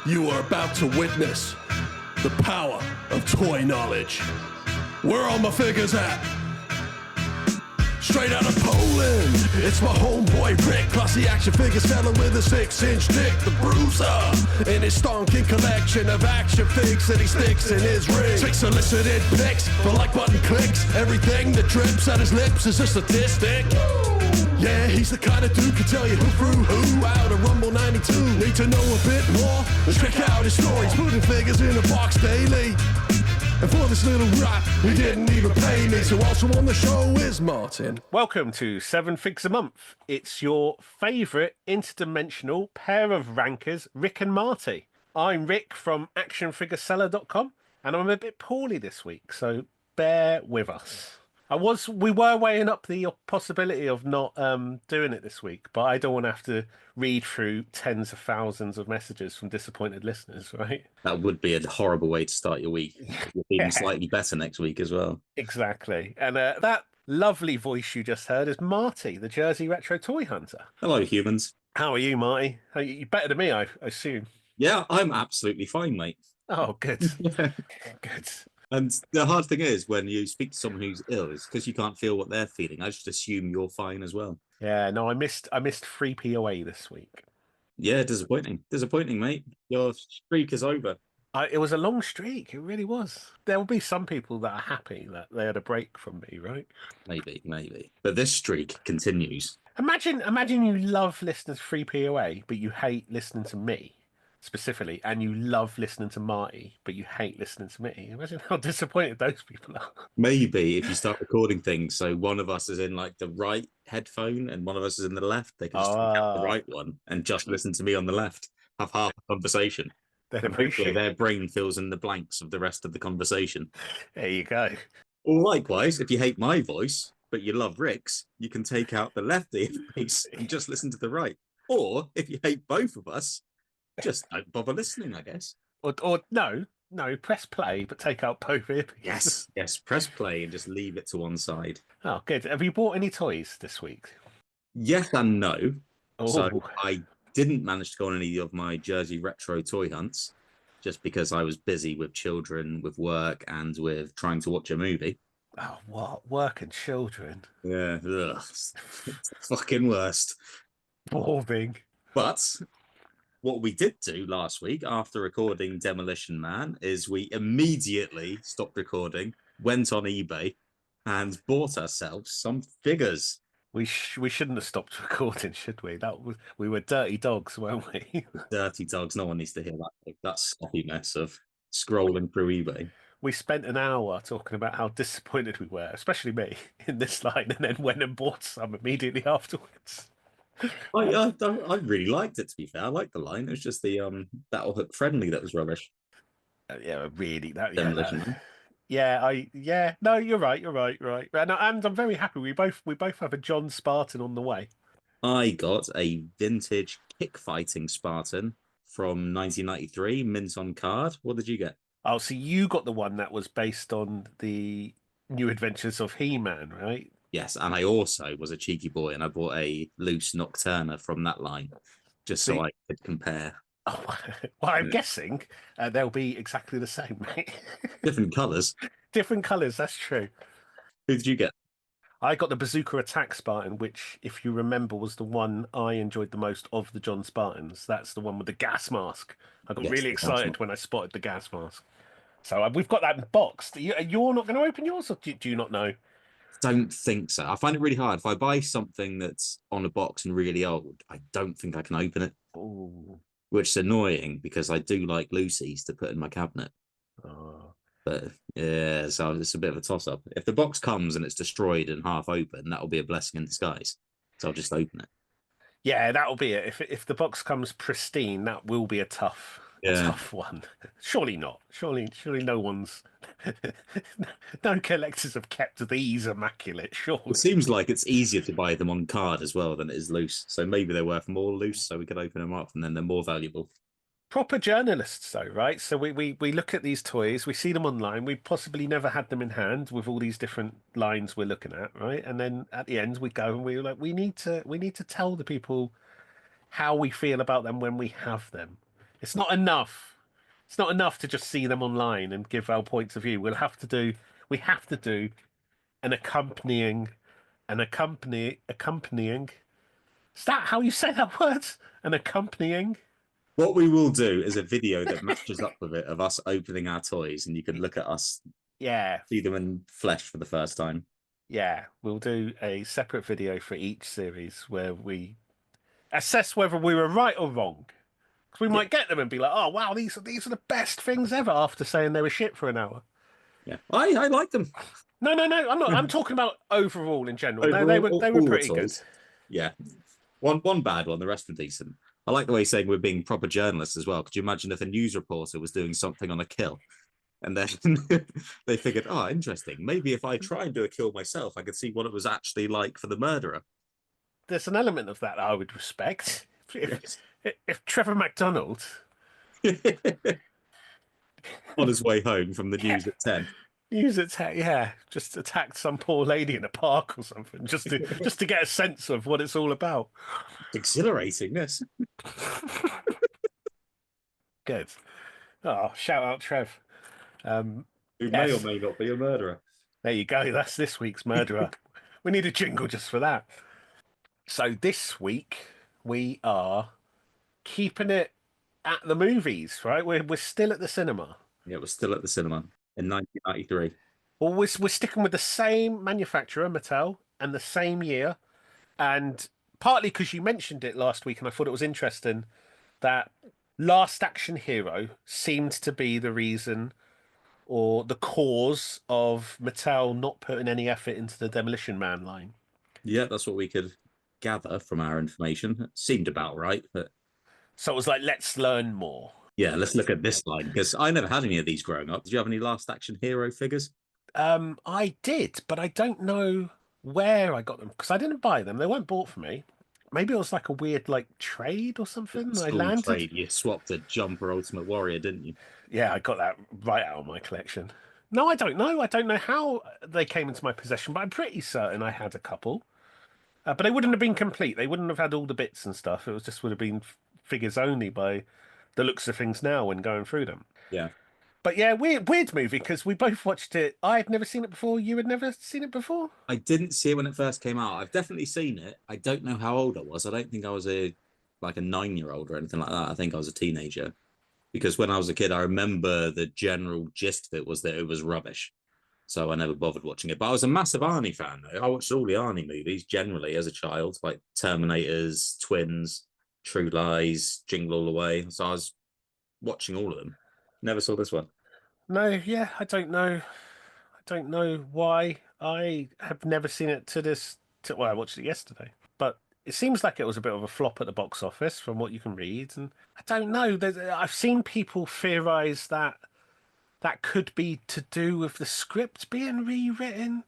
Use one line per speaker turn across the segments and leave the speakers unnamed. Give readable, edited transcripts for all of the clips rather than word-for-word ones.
You are about to witness the power of toy knowledge. Where are my figures at? Straight out of Poland, it's my homeboy Rick, classy action figure seller with a 6-inch dick, the bruiser, in his stonking collection of action figs that he sticks in his ring. 6 solicited pics for like button clicks, everything that drips out his lips is a statistic. Yeah, he's the kind of dude can tell you who threw who out of Rumble 92. Need to know a bit more? Let's check out his stories, putting figures in a box daily. And for this little rap, he didn't even pay me. So also on the show is Martin.
Welcome to 7 Figs a Month. It's your favourite interdimensional pair of rankers, Ric and Marty. I'm Rick from actionfigureseller.com, and I'm a bit poorly this week, so bear with us. We were weighing up the possibility of not doing it this week, but I don't want to have to read through tens of thousands of messages from disappointed listeners, right?
That would be a horrible way to start your week. You're feeling slightly better next week as well.
Exactly. And that lovely voice you just heard is Marty, the Jersey Retro Toy Hunter.
Hello, humans.
How are you, Marty? You're better than me, I assume.
Yeah, I'm absolutely fine, mate.
Oh, good. Good.
And the hard thing is when you speak to someone who's ill is because you can't feel what they're feeling. I just assume you're fine as well.
Yeah, no, I missed 3 POA this week.
Yeah, disappointing, mate. Your streak is over.
It was a long streak. It really was. There will be some people that are happy that they had a break from me, right?
Maybe. But this streak continues.
Imagine you love listening to 3 POA, but you hate listening to me specifically, and you love listening to Marty, but you hate listening to me. Imagine how disappointed those people are.
Maybe if you start recording things, so one of us is in like the right headphone and one of us is in the left, they can just take out the right one and just listen to me on the left, have half a conversation. Hopefully their brain fills in the blanks of the rest of the conversation.
There you go.
Or likewise, if you hate my voice, but you love Rick's, you can take out the left earpiece and just listen to the right. Or if you hate both of us, just don't bother listening, I guess.
Or no, press play, but take out both earpieces.
Yes, press play and just leave it to one side.
Oh, good. Have you bought any toys this week?
Yes and no.
Oh.
So I didn't manage to go on any of my Jersey retro toy hunts just because I was busy with children, with work, and with trying to watch a movie.
Oh, what? Work and children?
Yeah, it's the fucking worst.
Boring.
But what we did do last week after recording Demolition Man is we immediately stopped recording, went on eBay, and bought ourselves some figures.
We shouldn't have stopped recording, should we? We were dirty dogs, weren't we?
Dirty dogs. No one needs to hear that sloppy mess of scrolling through eBay.
We spent an hour talking about how disappointed we were, especially me, in this line, and then went and bought some immediately afterwards.
I really liked it, to be fair. I liked the line. It was just the Battle Hook friendly that was rubbish.
Yeah, really. No, you're right. And I'm very happy. We both have a John Spartan on the way.
I got a vintage kick-fighting Spartan from 1993, mint on card. What did you get?
Oh, so you got the one that was based on the New Adventures of He-Man, right?
Yes, and I also was a cheeky boy, and I bought a loose Nocturna from that line, just so I could compare.
Oh, well, I'm guessing they'll be exactly the same, mate.
Different colours.
Different colours, that's true.
Who did you get?
I got the Bazooka Attack Spartan, which, if you remember, was the one I enjoyed the most of the John Spartans. That's the one with the gas mask. I got really excited when I spotted the gas mask. So we've got that boxed. You're not going to open yours, or do you not know?
Don't think so. I find it really hard. If I buy something that's on a box and really old, I don't think I can open it.
Ooh.
Which is annoying because I do like Lucy's to put in my cabinet.
Oh.
But yeah, so it's a bit of a toss-up. If the box comes and it's destroyed and half open, that'll be a blessing in disguise. So I'll just open it.
Yeah, that'll be it. If the box comes pristine, that will be a tough one. Surely not. Surely no one's no collectors have kept these immaculate. Sure.
It seems like it's easier to buy them on card as well than it is loose. So maybe they're worth more loose, so we could open them up and then they're more valuable.
Proper journalists, though, right? So we look at these toys, we see them online, we possibly never had them in hand with all these different lines we're looking at, right? And then at the end we go and we're like, we need to tell the people how we feel about them when we have them. It's not enough. It's not enough to just see them online and give our points of view. We have to do an accompanying. Is that how you say that word? An accompanying.
What we will do is a video that matches up with it of us opening our toys, and you can look at us,
Yeah,
see them in flesh for the first time.
yeah. We'll do a separate video for each series where we assess whether we were right or wrong. Because we
Yeah,
might get them and be like, "Oh wow, these are the best things ever," after saying they were shit for an hour.
yeah. I like them.
No, no, no. I'm not. I'm talking about overall in general.
Overall,
They were
all the
pretty good.
toys. Yeah. One bad one, the rest were decent. I like the way you're saying we're being proper journalists as well. Could you imagine if a news reporter was doing something on a kill and then they figured, oh, interesting. Maybe if I try and do a kill myself, I could see what it was actually like for the murderer.
There's an element of that I would respect.
Yes.
If Trevor McDonald
On his way home from the
yeah,
news at 10.
just attacked some poor lady in a park or something, just to get a sense of what it's all about.
Exhilarating, this.
Good. Oh, shout out Trev.
Who may or
Yes,
may not be a murderer.
there you go. That's this week's murderer. We need a jingle just for that. So this week we are keeping it at the movies, right? We're still at the cinema.
Yeah, we're still at the cinema in 1993.
Well, we're sticking with the same manufacturer, Mattel, and the same year. And partly because you mentioned it last week, and I thought it was interesting that Last Action Hero seemed to be the reason or the cause of Mattel not putting any effort into the Demolition Man line.
Yeah, that's what we could gather from our information. It seemed about right, but
So it was like, let's learn more.
yeah, let's look at this line because I never had any of these growing up. Did you have any Last Action Hero figures?
I did, but I don't know where I got them because I didn't buy them. They weren't bought for me. Maybe it was like a weird like trade or something. I
School
landed.
trade. You swapped a Jumper Ultimate Warrior, didn't you?
Yeah, I got that right out of my collection. No, I don't know. I don't know how they came into my possession, but I'm pretty certain I had a couple. But they wouldn't have been complete. They wouldn't have had all the bits and stuff. It was just would have been figures only by the looks of things now when going through them.
Yeah.
But yeah, weird movie because we both watched it. I had never seen it before. You had never seen it before?
I didn't see it when it first came out. I've definitely seen it. I don't know how old I was. I don't think I was a 9-year-old or anything like that. I think I was a teenager. Because when I was a kid, I remember the general gist of it was that it was rubbish. So I never bothered watching it. But I was a massive Arnie fan, though. I watched all the Arnie movies generally as a child, like Terminators, Twins, True Lies, Jingle All the Way. So I was watching all of them. Never saw this one.
No, yeah, I don't know. I don't know why. I have never seen it to this. Well, I watched it yesterday, but it seems like it was a bit of a flop at the box office from what you can read. And I don't know. I've seen people theorize that that could be to do with the script being rewritten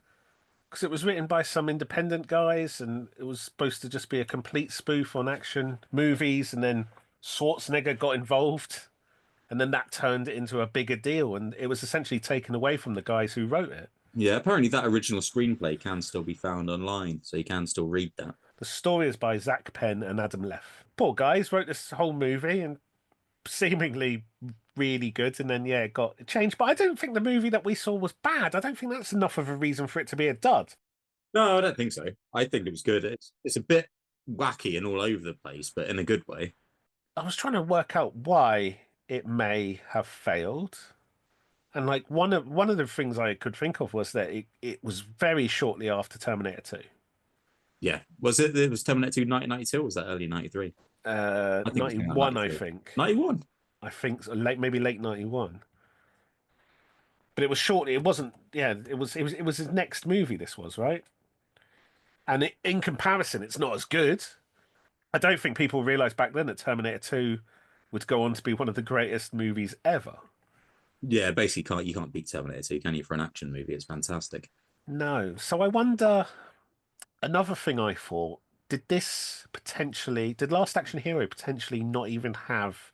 because it was written by some independent guys and it was supposed to just be a complete spoof on action movies. And then Schwarzenegger got involved. And then that turned it into a bigger deal, and it was essentially taken away from the guys who wrote it.
Yeah, apparently that original screenplay can still be found online, so you can still read that.
The story is by Zach Penn and Adam Leff. Poor guys wrote this whole movie and seemingly really good, and then yeah, it got changed. But I don't think the movie that we saw was bad. I don't think that's enough of a reason for it to be a dud.
No, I don't think so. I think it was good. It's a bit wacky and all over the place, but in a good way.
I was trying to work out why it may have failed. And like one of the things I could think of was that it was very shortly after Terminator 2.
Yeah. It was Terminator 2 1992 or was that early 93?
I think 91, I think.
91?
I think so, maybe late 91. But it was shortly, it wasn't, yeah, it was his next movie, this was, right? And in comparison, it's not as good. I don't think people realised back then that Terminator 2 would go on to be one of the greatest movies ever.
Yeah, basically you can't beat Terminator 2, can you, for an action movie? It's fantastic.
No. So I wonder, another thing I thought, did Last Action Hero potentially not even have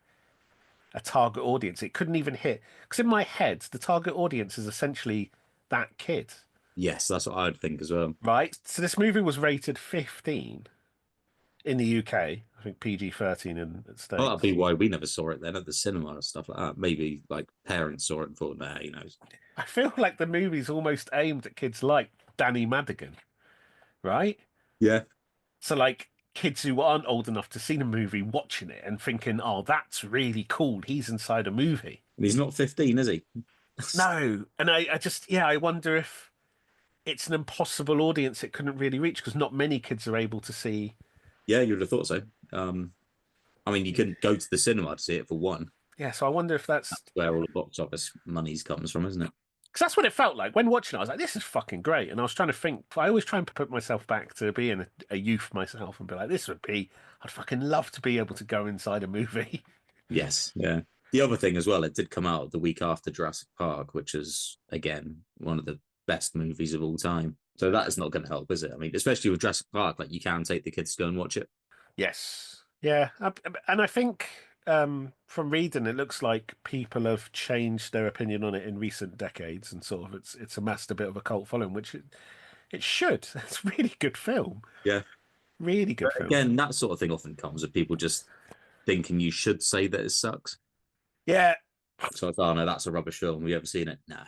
a target audience? It couldn't even hit. Because in my head, the target audience is essentially that kid.
Yes, that's what I'd think as well.
Right? So this movie was rated 15 in the UK. I think PG-13 in the States.
Well, that'd be why we never saw it then at the cinema and stuff like that. Maybe like parents saw it and thought, nah, you know.
I feel like the movie's almost aimed at kids like Danny Madigan, right?
Yeah.
So like kids who aren't old enough to see the movie watching it and thinking, oh, that's really cool. He's inside a movie.
And he's not 15, is he?
No. And I just, yeah, I wonder if it's an impossible audience it couldn't really reach because not many kids are able to see.
Yeah, you'd have thought so. I mean, you can go to the cinema to see it for one.
Yeah, so I wonder if that's
where all the box office monies comes from, isn't it?
because that's what it felt like when watching it. I was like, this is fucking great. And I was trying to think, I always try and put myself back to being a youth myself and be like, I'd fucking love to be able to go inside a movie.
Yes, yeah. The other thing as well, it did come out the week after Jurassic Park, which is, again, one of the best movies of all time. So that is not going to help, is it? I mean, especially with Jurassic Park, like you can take the kids to go and watch it.
Yes. Yeah. And I think from reading, it looks like people have changed their opinion on it in recent decades, and sort of it's amassed a bit of a cult following, which it should. It's a really good film.
Yeah.
Really good film.
Again, that sort of thing often comes with people just thinking you should say that it sucks.
Yeah.
So I thought, oh no, that's a rubbish film. Have you ever seen it? Nah.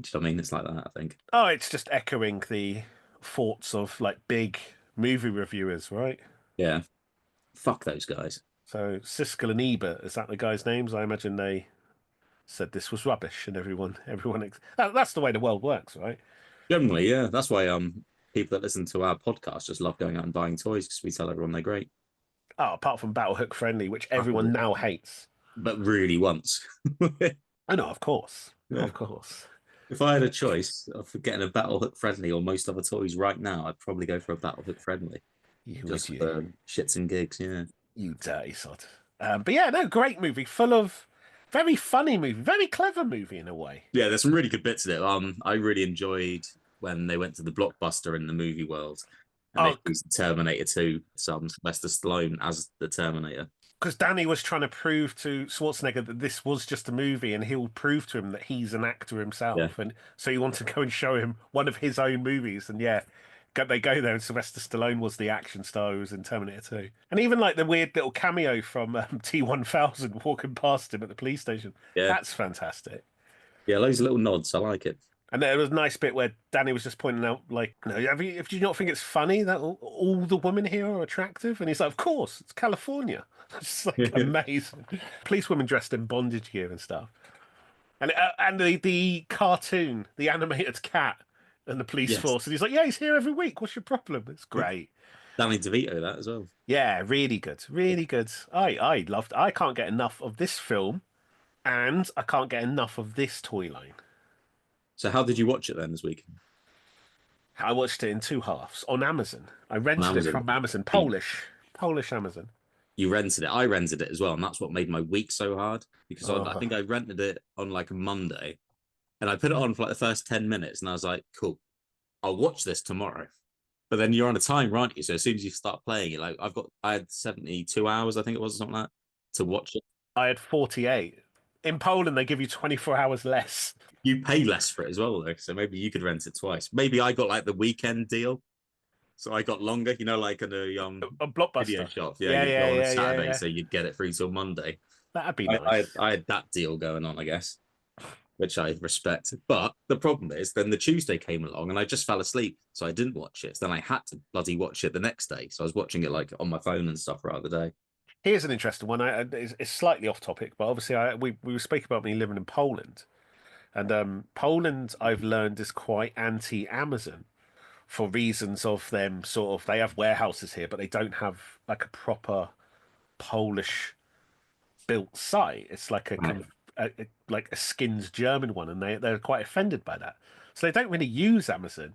Do you know what I mean? It's like that, I think.
Oh, it's just echoing the thoughts of like big movie reviewers, right?
Yeah. Fuck those guys.
So Siskel and Ebert, is that the guys' names? I imagine they said this was rubbish, and everyone. That's the way the world works, right?
Generally, yeah. That's why people that listen to our podcast just love going out and buying toys because we tell everyone they're great.
Oh, apart from Battle Hook Friendly, which everyone now hates.
But really wants.
I know, of course.
Yeah.
Of course.
If I had a choice of getting a Battle Hook Friendly or most other toys right now, I'd probably go for a Battle Hook Friendly. Just for shits and gigs, yeah.
You dirty sod. But yeah, no, great movie, full of very funny movie, very clever movie in a way.
Yeah, there's some really good bits in it. I really enjoyed when they went to the Blockbuster in the movie world and they used Terminator 2, Sylvester Stallone as the Terminator.
Because Danny was trying to prove to Schwarzenegger that this was just a movie, and he'll prove to him that he's an actor himself. Yeah. And so he wanted to go and show him one of his own movies. And yeah, they go there, and Sylvester Stallone was the action star who was in Terminator 2. And even like the weird little cameo from T-1000 walking past him at the police station. Yeah. That's fantastic.
Yeah, loads of little nods. I like it.
And there was a nice bit where Danny was just pointing out, like, do you not think it's funny that all the women here are attractive? And he's like, of course, it's California. It's like amazing. Police women dressed in bondage gear and stuff. And the cartoon, the animated cat and the police force. And he's like, yeah, he's here every week. What's your problem? It's great.
Danny DeVito, that as well.
Yeah, really good. Really good. I loved. I can't get enough of this film, and I can't get enough of this toy line.
So how did you watch it then this week?
I watched it in two halves on Amazon. I rented it from Amazon, Polish Amazon.
You rented it. I rented it as well, and that's what made my week so hard because I think I rented it on like a Monday, and I put it on for like the first 10 minutes, and I was like, cool, I'll watch this tomorrow. But then you're on a timer, aren't you? So as soon as you start playing it, like I had 72 hours, I think it was, something like that, to watch it.
I had 48. In Poland, they give you 24 hours less.
You pay less for it as well, though. So maybe you could rent it twice. Maybe I got like the weekend deal. So I got longer, like in
a Blockbuster
video shop. Yeah, on a Saturday, so you'd get it free till Monday.
That'd be nice.
I had that deal going on, I guess, which I respect. But the problem is, then the Tuesday came along and I just fell asleep, so I didn't watch it. So then I had to bloody watch it the next day. So I was watching it like on my phone and stuff throughout the day.
Here's an interesting one. It's slightly off topic, but obviously we were speaking about me living in Poland. And Poland, I've learned, is quite anti-Amazon for reasons of them sort of, they have warehouses here, but they don't have like a proper Polish built site. It's like a kind of like a skins German one, and they're quite offended by that. So they don't really use Amazon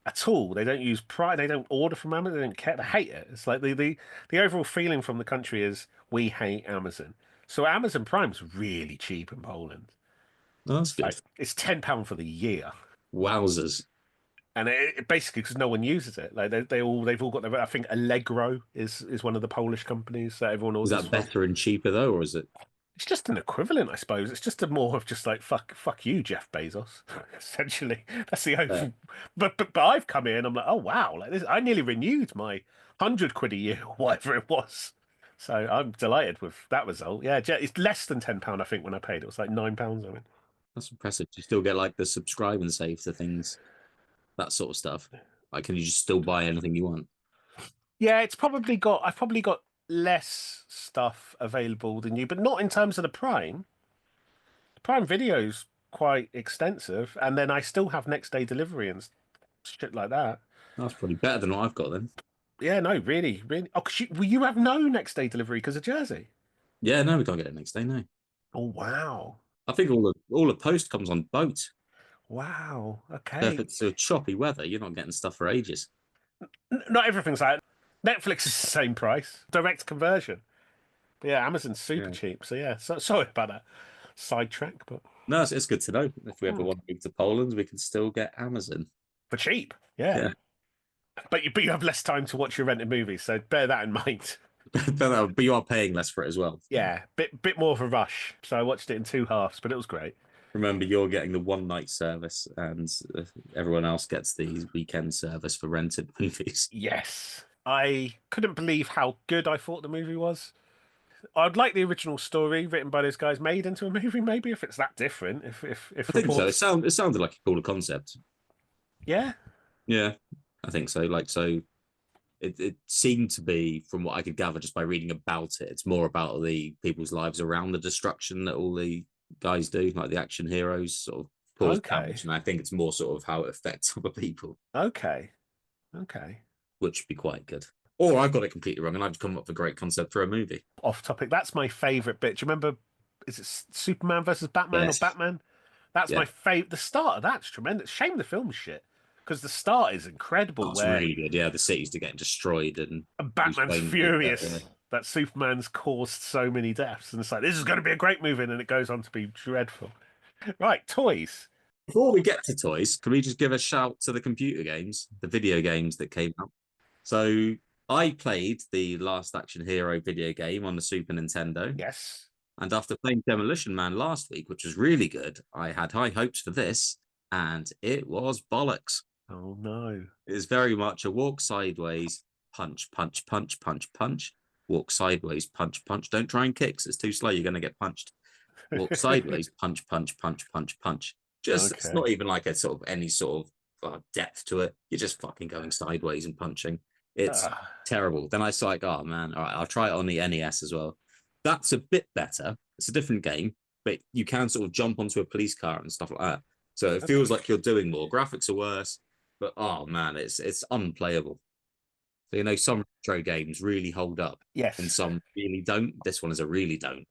at all. They don't use Prime. They don't order from Amazon. They don't care. They hate it. It's like the overall feeling from the country is we hate Amazon. So Amazon Prime's really cheap in Poland.
Oh, that's good.
Like, it's £10 for the year.
Wowzers!
And it basically because no one uses it. Like they've all got their. I think Allegro is one of the Polish companies that everyone orders.
Is that better and cheaper though, or is it?
It's just an equivalent, I suppose. It's just a more of just like fuck you, Jeff Bezos. Essentially, that's the only. But I've come in. I'm like, oh wow, like this. I nearly renewed my £100 a year, or whatever it was. So I'm delighted with that result. Yeah, it's less than £10, I think, when I paid. It was like £9, I mean.
That's impressive. Do you still get like the subscribe and save to things, that sort of stuff? Like, can you just still buy anything you want?
Yeah, I've probably got less stuff available than you, but not in terms of the Prime. Prime Video's quite extensive, and then I still have next day delivery and shit like that.
That's probably better than what I've got then.
Yeah, no, really, really. Oh, 'cause you have no next day delivery because of Jersey.
Yeah, no, we can't get it next day. No,
Oh wow,
I think all the post comes on boat.
wow.
So if
Okay,
it's a choppy weather, you're not getting stuff for ages.
not everything's like Netflix is the same price, direct conversion. But yeah, Amazon's super
Yeah.
cheap. So yeah, sorry about that sidetrack, but
No, it's good to know. If we ever
hmm,
want to move to Poland, we can still get Amazon.
for cheap. Yeah,
Yeah,
but you have less time to watch your rented movies, so bear that in mind.
but you are paying less for it as well.
Yeah, bit more of a rush. So I watched it in two halves, but it was great.
Remember, you're getting the one night service, and everyone else gets the weekend service for rented movies.
Yes, I couldn't believe how good I thought the movie was. I'd like the original story written by those guys made into a movie, maybe if it's that different.
I
If
think so.
reports,
It sounded like a cooler concept.
yeah,
Yeah, I think so. It seemed to be, from what I could gather just by reading about it, it's more about the people's lives around the destruction that all the guys do, like the action heroes sort of cause
okay,
damage. And I think it's more sort of how it affects other people,
okay, okay.
which would be quite good. Or I've got it completely wrong and I've come up with a great concept for a movie.
Off topic. That's my favorite bit. Do you remember? Is it Superman versus Batman or
Yes.
Batman? That's
Yeah.
my favorite. The start of that's tremendous. Shame the film's shit because the start is incredible.
That's
Where
really good. Yeah, the cities are getting destroyed and Bruce
Batman's
Wayne
furious that Superman's caused so many deaths, and it's like this is going to be a great movie, and then it goes on to be dreadful. Right, toys.
Before we get to toys, can we just give a shout to the computer games, the video games that came out? So I played the Last Action Hero video game on the Super Nintendo.
Yes.
And after playing Demolition Man last week, which was really good, I had high hopes for this, and it was bollocks.
Oh no.
It is very much a walk sideways, punch, punch, punch, punch, punch, walk sideways, punch, punch. Don't try and kick, it's too slow, you're going to get punched. Walk sideways, punch, punch, punch, punch, punch. Just, it's
Okay.
not even like a sort of any sort of depth to it. You're just fucking going sideways and punching. It's terrible. Then I was like, oh man, all right, I'll try it on the NES as well. That's a bit better. It's a different game, but you can sort of jump onto a police car and stuff like that. So it feels like you're doing more. Graphics are worse, but oh man, it's unplayable. So you know, some retro games really hold up,
Yes.
and some really don't. This one is a really don't.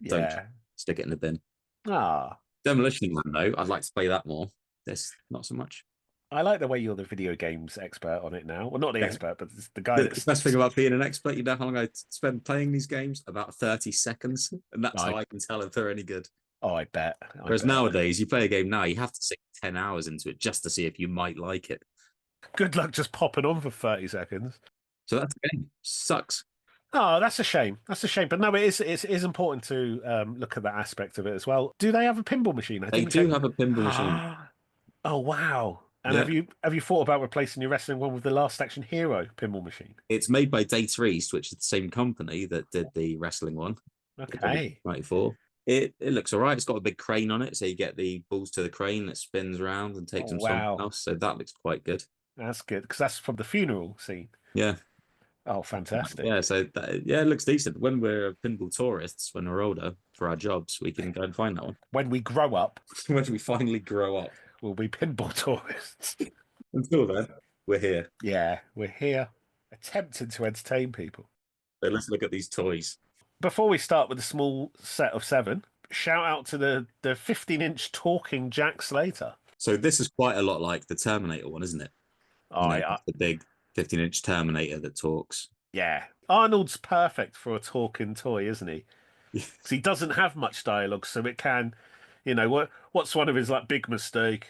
Don't
Yeah.
stick it in the bin.
Ah.
Demolition Man, though, I'd like to play that more. This not so much.
I like the way you're the video games expert on it now. Well, not the
Yeah.
expert, but the guy
The best thing about being an expert, you know how long I spend playing these games? About 30 seconds. And that's how I can tell if they're any good.
Oh, I bet.
Whereas nowadays, you play a game now, you have to sink 10 hours into it just to see if you might like it.
Good luck just popping on for 30 seconds.
So that's the game. Sucks.
Oh, that's a shame. That's a shame. But no, it is important to look at that aspect of it as well. Do they have a pinball machine?
They do have a pinball machine.
Oh wow. And
Yeah.
have you thought about replacing your wrestling one with the Last Action Hero pinball machine?
It's made by Data East, which is the same company that did the wrestling one.
Okay.
94. It looks all right. It's got a big crane on it, so you get the balls to the crane that spins around and takes them somewhere else. So that looks quite good.
That's good because that's from the funeral scene.
Yeah.
Oh, fantastic.
Yeah, so it looks decent. When we're pinball tourists, when we're older for our jobs, we can go and find that one.
When we grow up,
When we finally grow up.
we'll be pinball tourists.
Until then, we're here.
Yeah, we're here attempting to entertain people.
So let's look at these toys.
Before we start with a small set of 7, shout out to the 15-inch talking Jack Slater.
So this is quite a lot like the Terminator one, isn't it?
Oh, yeah.
The big 15-inch Terminator that talks.
Yeah. Arnold's perfect for a talking toy, isn't he? Because he doesn't have much dialogue, so it can, what's one of his like big mistake?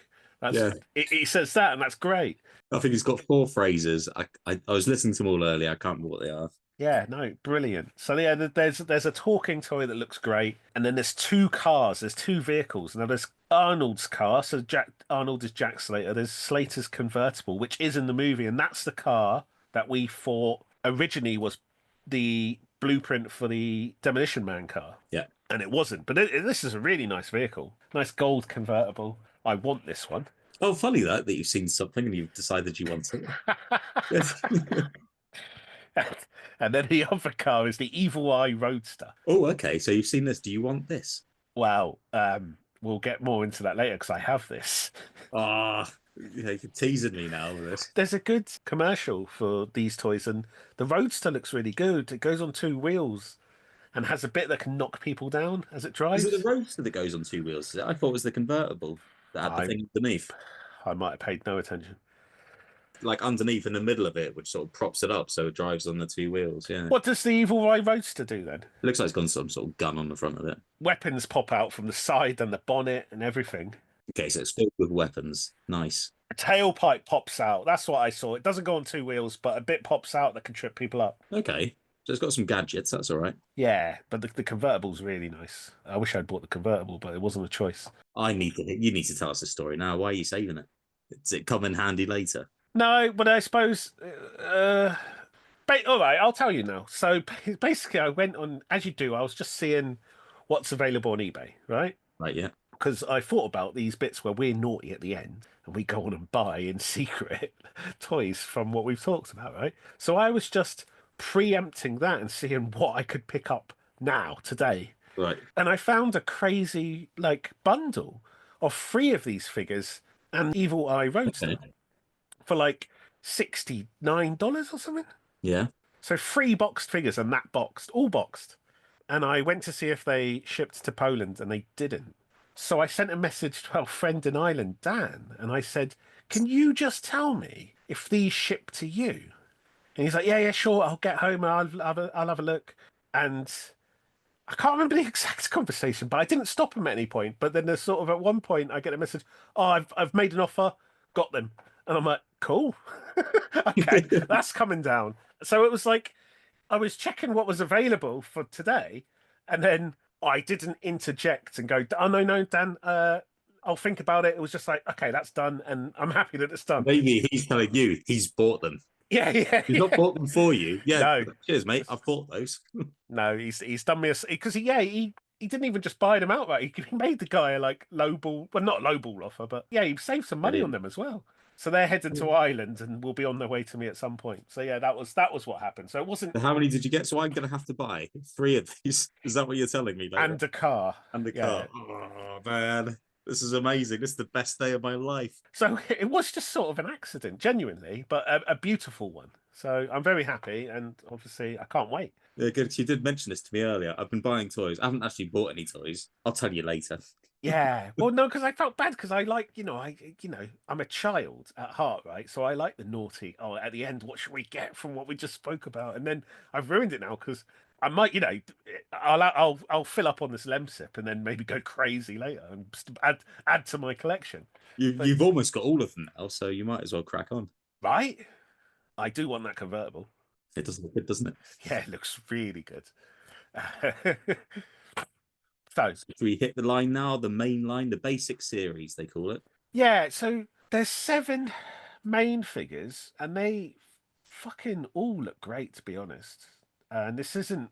He says that, and that's great.
I think he's got 4 phrases. I was listening to them all earlier. I can't remember what they are.
Yeah, no, brilliant. So yeah, there's a talking toy that looks great, and then there's 2 cars, there's 2 vehicles. Now there's Arnold's car, so Arnold is Jack Slater. There's Slater's convertible, which is in the movie, and that's the car that we thought originally was the blueprint for the Demolition Man car.
Yeah.
And it wasn't. But this is a really nice vehicle. Nice gold convertible. I want this one.
Oh, funny that you've seen something and you've decided you want it. Yes.
And then the other car is the Evil Eye Roadster.
Oh, okay. So you've seen this. Do you want this?
Well, we'll get more into that later because I have this.
Ah, you're teasing me now with this.
There's a good commercial for these toys, and the Roadster looks really good. It goes on 2 wheels and has a bit that can knock people down as it drives.
Is it the Roadster that goes on 2 wheels? I thought it was the convertible that had the thing underneath.
I might have paid no attention.
Like underneath in the middle of it, which sort of props it up so it drives on the 2 wheels. Yeah.
What does the Evil Eye Roadster do then?
It looks like it's got some sort of gun on the front of it.
Weapons pop out from the side and the bonnet and everything.
Okay, so it's filled with weapons. Nice.
A tailpipe pops out. That's what I saw. It doesn't go on 2 wheels, but a bit pops out that can trip people up.
Okay. So it's got some gadgets. That's all right.
Yeah, but the convertible's really nice. I wish I'd bought the convertible, but it wasn't a choice.
You need to tell us the story now. Why are you saving it? Does it come in handy later?
No, but I suppose. All right, I'll tell you now. So basically, I went on, as you do, I was just seeing what's available on eBay, right?
Right, yeah.
Because I thought about these bits where we're naughty at the end and we go on and buy in secret toys from what we've talked about, right? So I was just preempting that and seeing what I could pick up now, today.
Right.
And I found a crazy, bundle of 3 of these figures and Evil Eye Roadster for $69 or something.
Yeah.
So 3 boxed figures and that boxed, all boxed. And I went to see if they shipped to Poland and they didn't. So I sent a message to our friend in Ireland, Dan, and I said, can you just tell me if these ship to you? And he's like, yeah, sure. I'll get home and I'll have a look. And I can't remember the exact conversation, but I didn't stop him at any point. But then there's sort of at one point I get a message, oh, I've made an offer, got them. And I'm like, cool. Okay, that's coming down. So it was like, I was checking what was available for today, and then I didn't interject and go, oh, no, Dan, I'll think about it. It was just like, okay, that's done, and I'm happy that it's done.
Maybe he's telling you he's bought them.
Yeah.
He's not bought them for you. Yeah.
No.
Cheers, mate. I've bought those.
No, he's done me because he didn't even just buy them outright. He made the guy a lowball, well, not lowball offer, but yeah, he saved some money on them as well. So they're heading to Ireland and will be on their way to me at some point. So yeah, that was what happened. So it wasn't.
How many did you get? So I'm going to have to buy 3 of these. Is that what you're telling me? Later?
And a car.
Car. Oh man, this is amazing. This is the best day of my life.
So it was just sort of an accident, genuinely, but a beautiful one. So I'm very happy, and obviously I can't wait.
Yeah, good. You did mention this to me earlier. I've been buying toys. I haven't actually bought any toys. I'll tell you later.
Yeah. Well, no, because I felt bad because I I'm a child at heart, right? So I like the naughty. Oh, at the end, what should we get from what we just spoke about? And then I've ruined it now because I might, I'll fill up on this Lemsip and then maybe go crazy later and add to my collection.
You've almost got all of them now, so you might as well crack on.
Right? I do want that convertible.
It does look good, doesn't it?
Yeah, it looks really good. So
we hit the line now, the main line, the basic series, they call it.
Yeah, so there's 7 main figures, and they fucking all look great, to be honest. And this isn't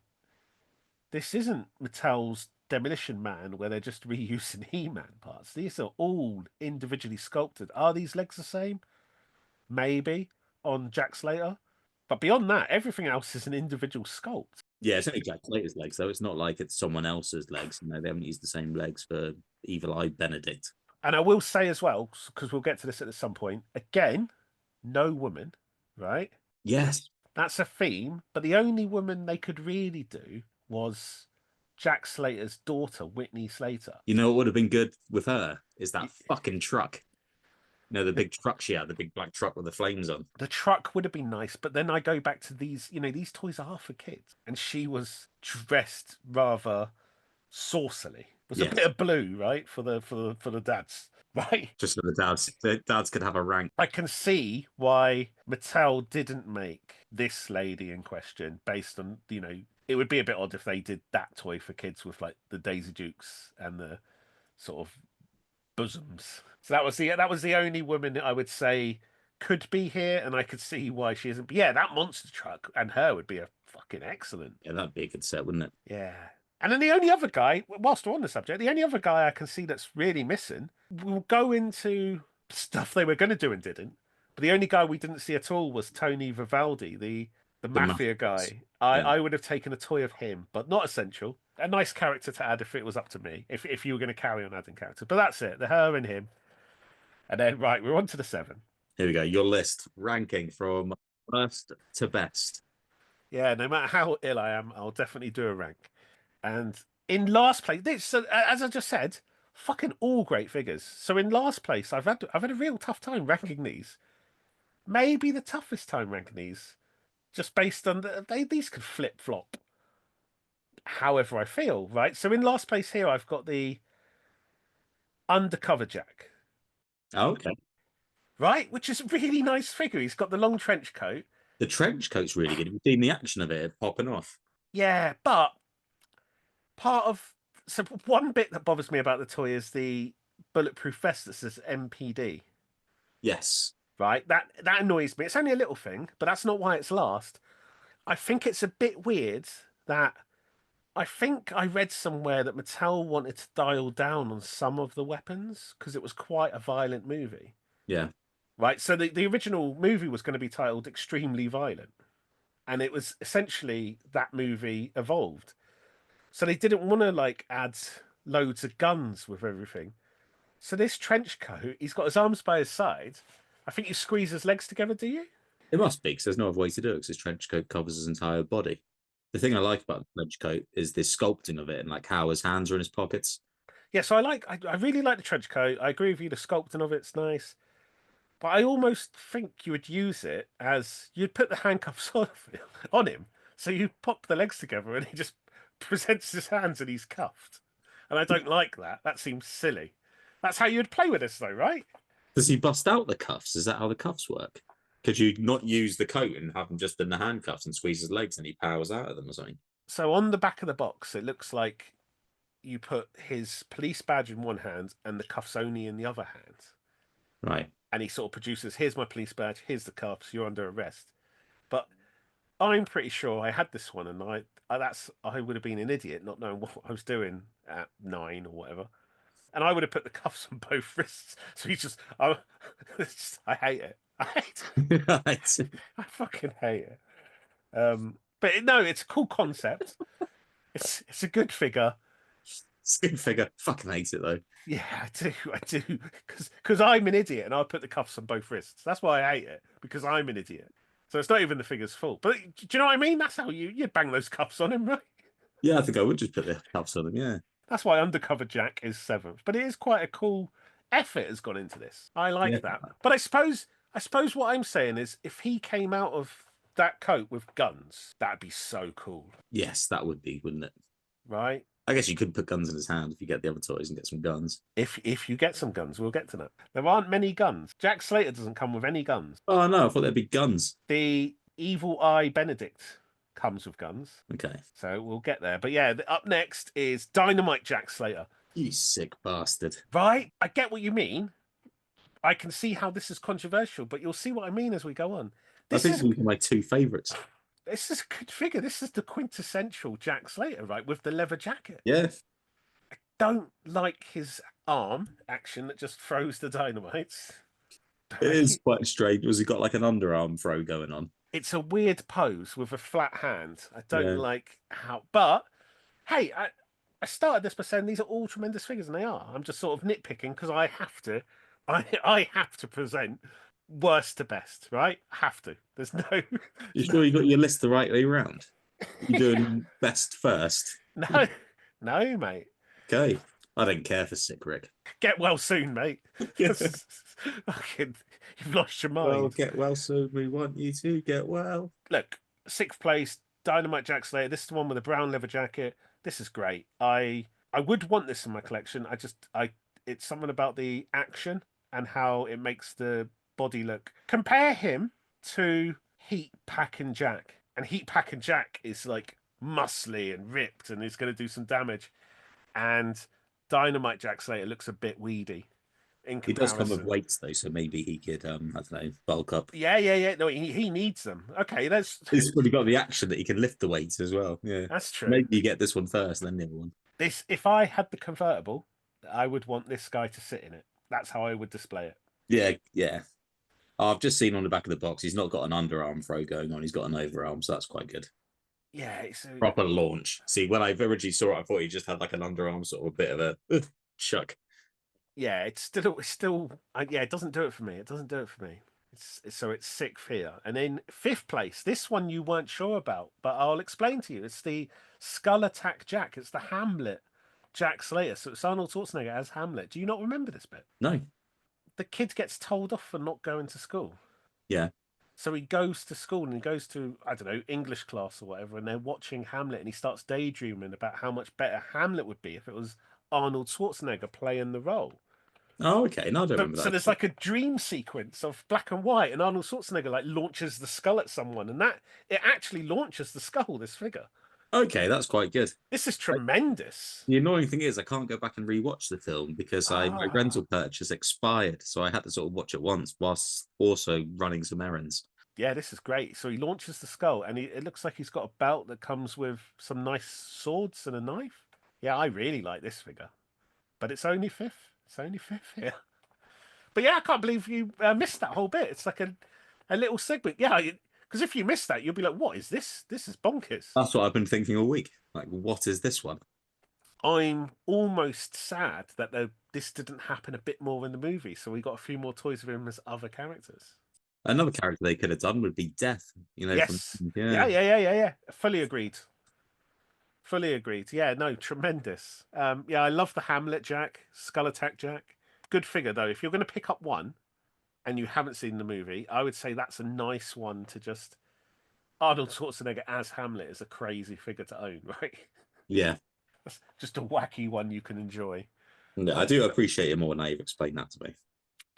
Mattel's Demolition Man, where they're just reusing He-Man parts. These are all individually sculpted. Are these legs the same? Maybe on Jack Slater, but beyond that, everything else is an individual sculpt.
Yeah, it's only Jack Slater's legs, though. It's not like it's someone else's legs. They haven't used the same legs for Evil Eye Benedict.
And I will say as well, because we'll get to this at some point, again, no woman, right?
Yes.
That's a theme, but the only woman they could really do was Jack Slater's daughter, Whitney Slater.
You know what would have been good with her? Is that fucking truck. The big truck she had, the big black truck with the flames on.
The truck would have been nice, but then I go back to these, these toys are for kids. And she was dressed rather saucily. It was a bit of blue, right? For the dads, right?
Just for the dads. The dads could have a rank.
I can see why Mattel didn't make this lady in question based on, it would be a bit odd if they did that toy for kids with the Daisy Dukes and the sort of bosoms. So that was the only woman that I would say could be here, and I could see why she isn't. But yeah, that monster truck and her would be a fucking excellent.
Yeah, that'd be a good set, wouldn't it?
Yeah. And then the only other guy, whilst we're on the subject, the only other guy I can see that's really missing, we'll go into stuff they were going to do and didn't. But the only guy we didn't see at all was Tony Vivaldi, the mafia guy. I would have taken a toy of him, but not essential. A nice character to add if it was up to me, if you were going to carry on adding characters. But that's it, the her and him. And then, right, we're on to the 7.
Here we go. Your list, ranking from worst to best.
Yeah, no matter how ill I am, I'll definitely do a rank. And in last place, as I just said, fucking all great figures. So in last place, I've had a real tough time ranking these. Maybe the toughest time ranking these, just based on these could flip flop. However I feel, right? So in last place here, I've got the Undercover Jack.
Oh, okay.
Right, which is a really nice figure. He's got the long trench coat.
The trench coat's really good. Have you seen the action of it popping off?
Yeah, but one bit that bothers me about the toy is the bulletproof vest that says MPD.
Yes.
Right, that annoys me. It's only a little thing, but that's not why it's last. I think it's a bit weird that I think I read somewhere that Mattel wanted to dial down on some of the weapons because it was quite a violent movie.
Yeah.
Right, so the original movie was going to be titled Extremely Violent, and it was essentially that movie evolved. So they didn't want to like add loads of guns with everything. So this trench coat, he's got his arms by his side. I think you squeeze his legs together, do you?
It must be, because there's no other way to do it, because his trench coat covers his entire body. The thing I like about the trench coat is the sculpting of it and like how his hands are in his pockets.
Yeah, so I really like the trench coat. I agree with you, the sculpting of it's nice. But I almost think you would use it as you'd put the handcuffs on him. So you pop the legs together and he just presents his hands and he's cuffed. And I don't like that. That seems silly. That's how you'd play with this, though, right?
Does he bust out the cuffs? Is that how the cuffs work? Could you not use the coat and have him just in the handcuffs and squeeze his legs and he powers out of them or something?
So on the back of the box, it looks like you put his police badge in one hand and the cuffs only in the other hand.
Right.
And he sort of produces, here's my police badge, here's the cuffs, you're under arrest. But I'm pretty sure I had this one, and I would have been an idiot not knowing what I was doing at 9 or whatever, and I would have put the cuffs on both wrists. So I hate it. I hate it.
Right.
I fucking hate it. But no, it's a cool concept. It's a good figure.
It's a good figure. Fucking hate it though.
Yeah, I do, because I'm an idiot and I put the cuffs on both wrists. That's why I hate it, because I'm an idiot. So it's not even the figure's fault. But do you know what I mean? That's how you'd bang those cuffs on him, right?
Yeah, I think I would just put the cuffs on him. Yeah.
That's why Undercover Jack is 7th. But it is quite a cool effort has gone into this. I like that. But I suppose what I'm saying is if he came out of that coat with guns, that'd be so cool.
Yes, that would be, wouldn't it?
Right?
I guess you could put guns in his hand if you get the other toys and get some guns.
If you get some guns, we'll get to that. There aren't many guns. Jack Slater doesn't come with any guns.
Oh no, I thought there'd be guns.
The Evil Eye Benedict comes with guns.
Okay.
So we'll get there. But yeah, up next is Dynamite Jack Slater.
You sick bastard.
Right? I get what you mean. I can see how this is controversial, but you'll see what I mean as we go on.
I think these are my 2 favourites.
This is a good figure. This is the quintessential Jack Slater, right? With the leather jacket.
Yeah.
I don't like his arm action that just throws the dynamites.
It is quite strange. Was he got like an underarm throw going on?
It's a weird pose with a flat hand. I don't like how. But hey, I started this by saying these are all tremendous figures, and they are. I'm just sort of nitpicking because I have to. I have to present worst to best, right? I have to. There's no.
You sure you got your list the right way around? You doing best first?
No, no, mate.
Okay. I don't care for sick Rick.
Get well soon, mate. Fucking, you've lost your mind.
Well, get well soon. We want you to get well.
Look, 6th place, Dynamite Jack Slater. This is the one with the brown leather jacket. This is great. I would want this in my collection. It's something about the action and how it makes the body look. Compare him to Heat Packin' Jack. And Heat Packin' Jack is like muscly and ripped and is going to do some damage. And Dynamite Jack Slater looks a bit weedy. in
He does come with
comparison.
weights though, so maybe he could I don't know, bulk up.
Yeah. No, he needs them. Okay,
He's really got the action that he can lift the weights as well. Yeah.
that's true.
Maybe you get this one first, then the other one.
This, if I had the convertible, I would want this guy to sit in it. That's how I would display it.
Yeah. I've just seen on the back of the box, he's not got an underarm throw going on. He's got an overarm, so that's quite good.
Yeah, it's a,
Proper launch. See, when I originally saw it, I thought he just had like an underarm, sort of a bit of a chuck.
yeah, yeah, it doesn't do it for me. It doesn't do it for me. So it's sixth here, and in fifth place, this one you weren't sure about, but I'll explain to you. It's the Skull Attack Jack. It's the Hamlet Jack Slater. So it's Arnold Schwarzenegger as Hamlet. Do you not remember this bit?
No.
The kid gets told off for not going to school.
Yeah.
So he goes to school and he goes to, I don't know, English class or whatever, and they're watching Hamlet, and he starts daydreaming about how much better Hamlet would be if it was Arnold Schwarzenegger playing the role.
Oh, okay. No, I don't
So,
remember
so
that.
there's like a dream sequence of black and white, and Arnold Schwarzenegger like launches the skull at someone, and that it actually launches the skull. This figure.
Okay, that's quite good.
This is tremendous.
The annoying thing is I can't go back and rewatch the film because my rental purchase expired, so I had to sort of watch it once whilst also running some errands.
Yeah, this is great. So he launches the skull, and it looks like he's got a belt that comes with some nice swords and a knife. Yeah, I really like this figure, but it's only fifth. It's only fifth here. But yeah, I can't believe you missed that whole bit. It's like a little segment. Yeah, because if you missed that, you'll be like, "What is this? This is bonkers."
That's what I've been thinking all week. Like, what is this one?
I'm almost sad that this didn't happen a bit more in the movie, so we got a few more toys of him as other characters.
Another character they could have done would be Death. You know,
Yes.
yeah.
Yeah. Fully agreed. Fully agreed. Yeah, no, tremendous. Yeah, I love the Hamlet Jack, Skull Attack Jack. Good figure though. If you're going to pick up one and you haven't seen the movie, I would say that's a nice one to just. Arnold Schwarzenegger as Hamlet is a crazy figure to own, right?
Yeah.
That's just a wacky one you can enjoy.
I do appreciate it more now you've explained that to me.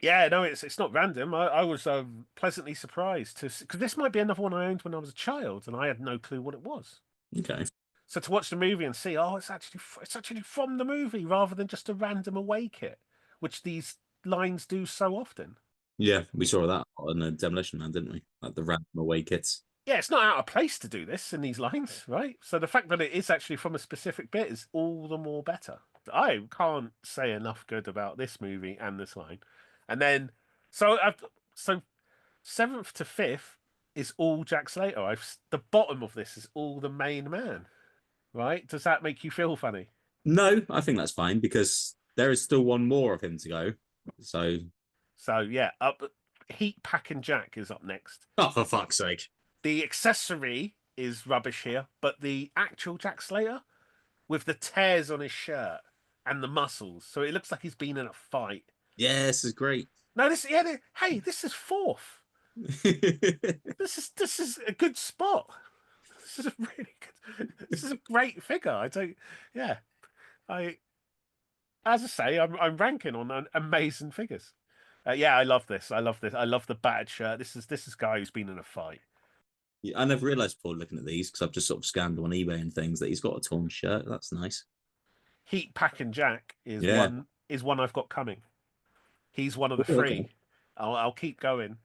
Yeah, no, it's not random. I was pleasantly surprised because this might be another one I owned when I was a child, and I had no clue what it was.
Okay.
So to watch the movie and see, oh, it's actually from the movie rather than just a random away kit, which these lines do so often.
Yeah, we saw that on the Demolition Man, didn't we? Like the random away kits.
Yeah, it's not out of place to do this in these lines, right? So the fact that it is actually from a specific bit is all the more better. I can't say enough good about this movie and this line. And then, so seventh to fifth is all Jack Slater. The bottom of this is all the main man, right? Does that make you feel funny?
No, I think that's fine because there is still one more of him to go. So
yeah, Heat Packing Jack is up next.
oh, for fuck's sake.
The accessory is rubbish here, but the actual Jack Slater with the tears on his shirt and the muscles, so it looks like he's been in a fight.
Yeah, this is great.
No, hey, this is fourth. This is a good spot. This is a really good. This is a great figure. As I say, I'm ranking on amazing figures. Yeah, I love this. I love the battered shirt. This is a guy who's been in a fight.
Yeah, I never realised before looking at these because I've just sort of scanned on eBay and things that he's got a torn shirt. That's nice.
Heat Packing Jack is one I've got coming. He's one of the three.
Okay.
I'll keep going.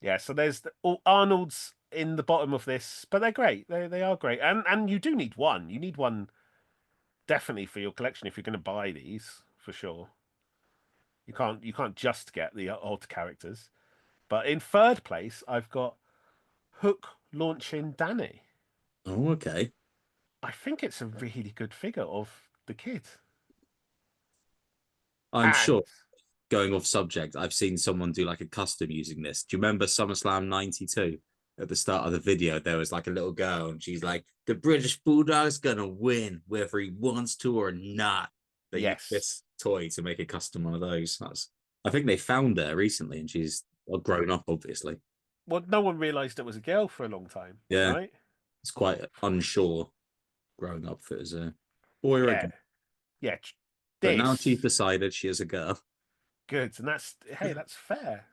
Yeah, so there's Arnold's in the bottom of this, but they're great. They are great, and you do need one. You need one definitely for your collection if you're going to buy these for sure. You can't just get the odd characters. But in third place, I've got Hook launching Danny.
Oh, okay.
I think it's a really good figure of the kid.
I'm sure. Going off subject, I've seen someone do like a custom using this. Do you remember SummerSlam 92? At the start of the video, there was like a little girl and she's like, the British Bulldog's gonna win, whether he wants to or not. They use this toy to make a custom one of those. I think they found her recently and she's grown up, obviously.
Well, no one realised it was a girl for a long time.
Yeah.
Right?
It's quite unsure growing up if it was a boy or a girl.
Yeah.
But now she's decided she is a girl.
Good. And that's fair.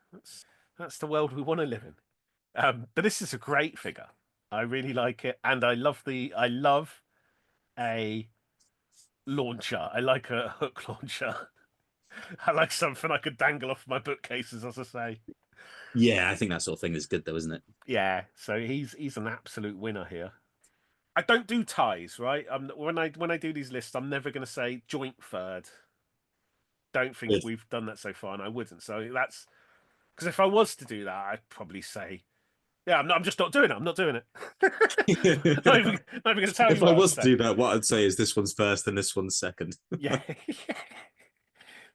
That's the world we want to live in. But this is a great figure. I really like it. And I love a launcher. I like a hook launcher. I like something I could dangle off my bookcases, as I say.
Yeah, I think that sort of thing is good, though, isn't it?
Yeah, so he's an absolute winner here. I don't do ties, right? When I do these lists, I'm never going to say joint third. Don't think
Good.
we've done that so far, and I wouldn't. So that's because if I was to do that, I'd probably say, yeah, I'm just not doing it. I'm not doing it. Not even going to tell you
If I
what I'd
was to
say.
do that, what I'd say is this one's first and this one's second.
Yeah.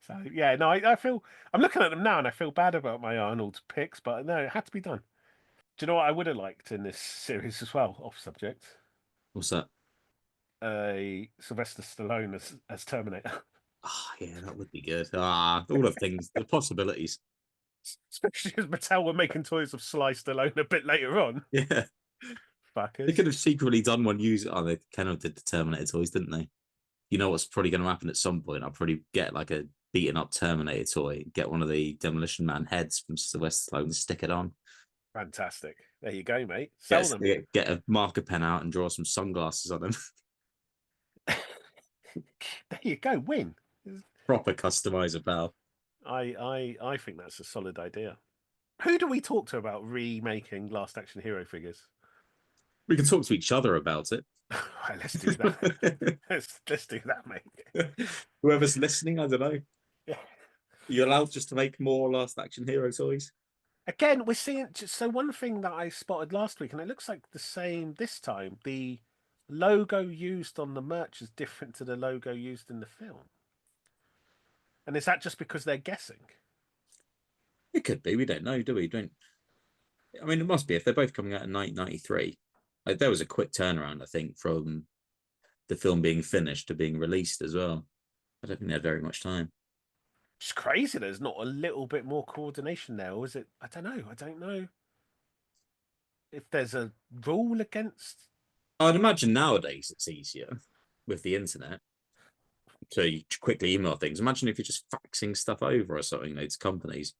So yeah, no, I feel I'm looking at them now and I feel bad about my Arnold picks, but no, it had to be done. Do you know what I would have liked in this series as well? Off subject,
What's that?
a Sylvester Stallone as Terminator,
Ah, yeah, that would be good. Ah, all of things, the possibilities.
especially as Mattel were making toys of Sly Stallone a bit later on.
Yeah, they
Fuckers.
could have secretly done one using. Oh, they kind of did the Terminator toys, didn't they? You know what's probably going to happen at some point? I'll probably get like a beaten up Terminator toy, get one of the Demolition Man heads from Sylvester Stallone, and stick it on.
Fantastic. There you go, mate. Sell them.
Get a marker pen out and draw some sunglasses on them.
There you go. Win.
Proper customizer, pal.
I think that's a solid idea. Who do we talk to about remaking Last Action Hero figures?
We can talk to each other about it.
Right, let's do that. let's do that, mate.
Whoever's listening, I don't know.
Yeah.
You're allowed just to make more Last Action Hero toys.
Again, we're seeing. So one thing that I spotted last week, and it looks like the same this time. The logo used on the merch is different to the logo used in the film. And is that just because they're guessing?
It could be. We don't know, do we? Don't. I mean, it must be if they're both coming out in 1993. Like, there was a quick turnaround, I think, from the film being finished to being released as well. I don't think they had very much time.
It's crazy. There's not a little bit more coordination there, or is it? I don't know. I don't know if there's a rule against.
I'd imagine nowadays it's easier with the internet to quickly email things. Imagine if you're just faxing stuff over or something to companies,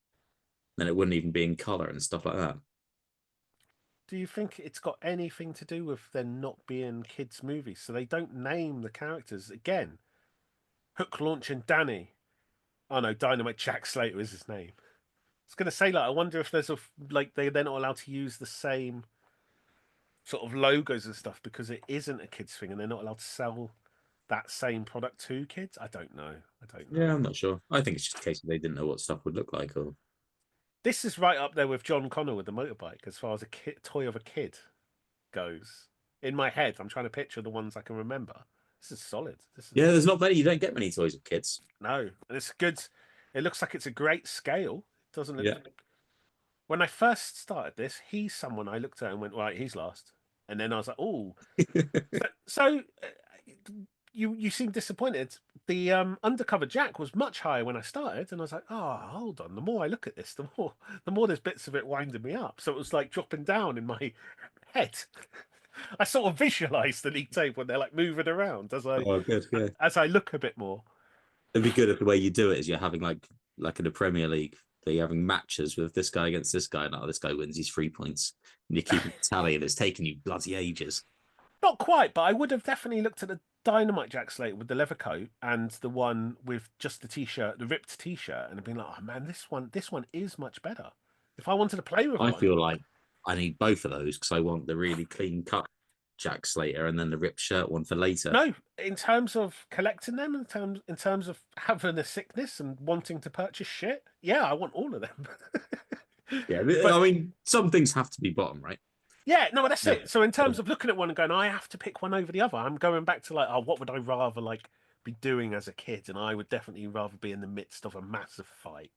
then it wouldn't even be in color and stuff like that.
Do you think it's got anything to do with there not being kids' movies? So they don't name the characters again. Hook, Launch, and Danny. Oh no, Dynamite Jack Slater is his name. I was gonna say, like, I wonder if there's they're not allowed to use the same sort of logos and stuff because it isn't a kids thing and they're not allowed to sell that same product to kids. I don't know.
Yeah, I'm not sure. I think it's just a case of they didn't know what stuff would look like. Or
This is right up there with John Connor with the motorbike as far as a toy of a kid goes. In my head, I'm trying to picture the ones I can remember. This is solid.
Yeah, there's not many. You don't get many toys of kids.
No, and it's good. It looks like it's a great scale. It doesn't look.
Yeah.
When I first started this, he's someone I looked at and went, right, he's last. And then I was like, oh. So you seem disappointed. The undercover Jack was much higher when I started, and I was like, oh, hold on. The more I look at this, the more there's bits of it winding me up. So it was like dropping down in my head. I sort of visualize the league table when they're like moving around as
good, yeah.
as I look a bit more.
It'd be good if the way you do it is you're having like in the Premier League, that you're having matches with this guy against this guy. Now this guy wins, he's 3 points, and you're keeping tally, and it's taking you bloody ages.
Not quite, but I would have definitely looked at the Dynamite Jack Slater with the leather coat and the one with just the t-shirt, the ripped t-shirt, and been like, oh man, this one is much better. If I wanted to play with
I
one,
feel like I need both of those because I want the really clean cut Jack Slater and then the ripped shirt one for later.
No, in terms of collecting them, in terms of having a sickness and wanting to purchase shit, yeah, I want all of them.
Yeah, but, I mean, some things have to be bottom, right?
Yeah, no, that's it. So in terms of looking at one and going, I have to pick one over the other, I'm going back to like, oh, what would I rather like be doing as a kid? And I would definitely rather be in the midst of a massive fight.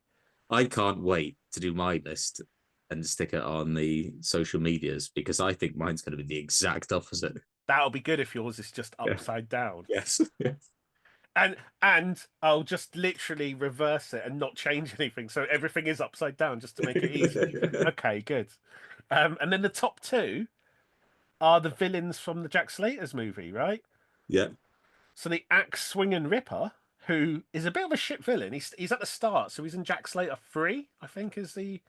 I can't wait to do my list and stick it on the social medias because I think mine's going to be the exact opposite.
That'll be good if yours is just upside down.
Yes.
And I'll just literally reverse it and not change anything. So everything is upside down just to make it easy. Okay, good. And then the top two are the villains from the Jack Slater's movie, right?
Yeah.
So the axe swinging Ripper, who is a bit of a shit villain. He's at the start, so he's in Jack Slater 3, I think, is the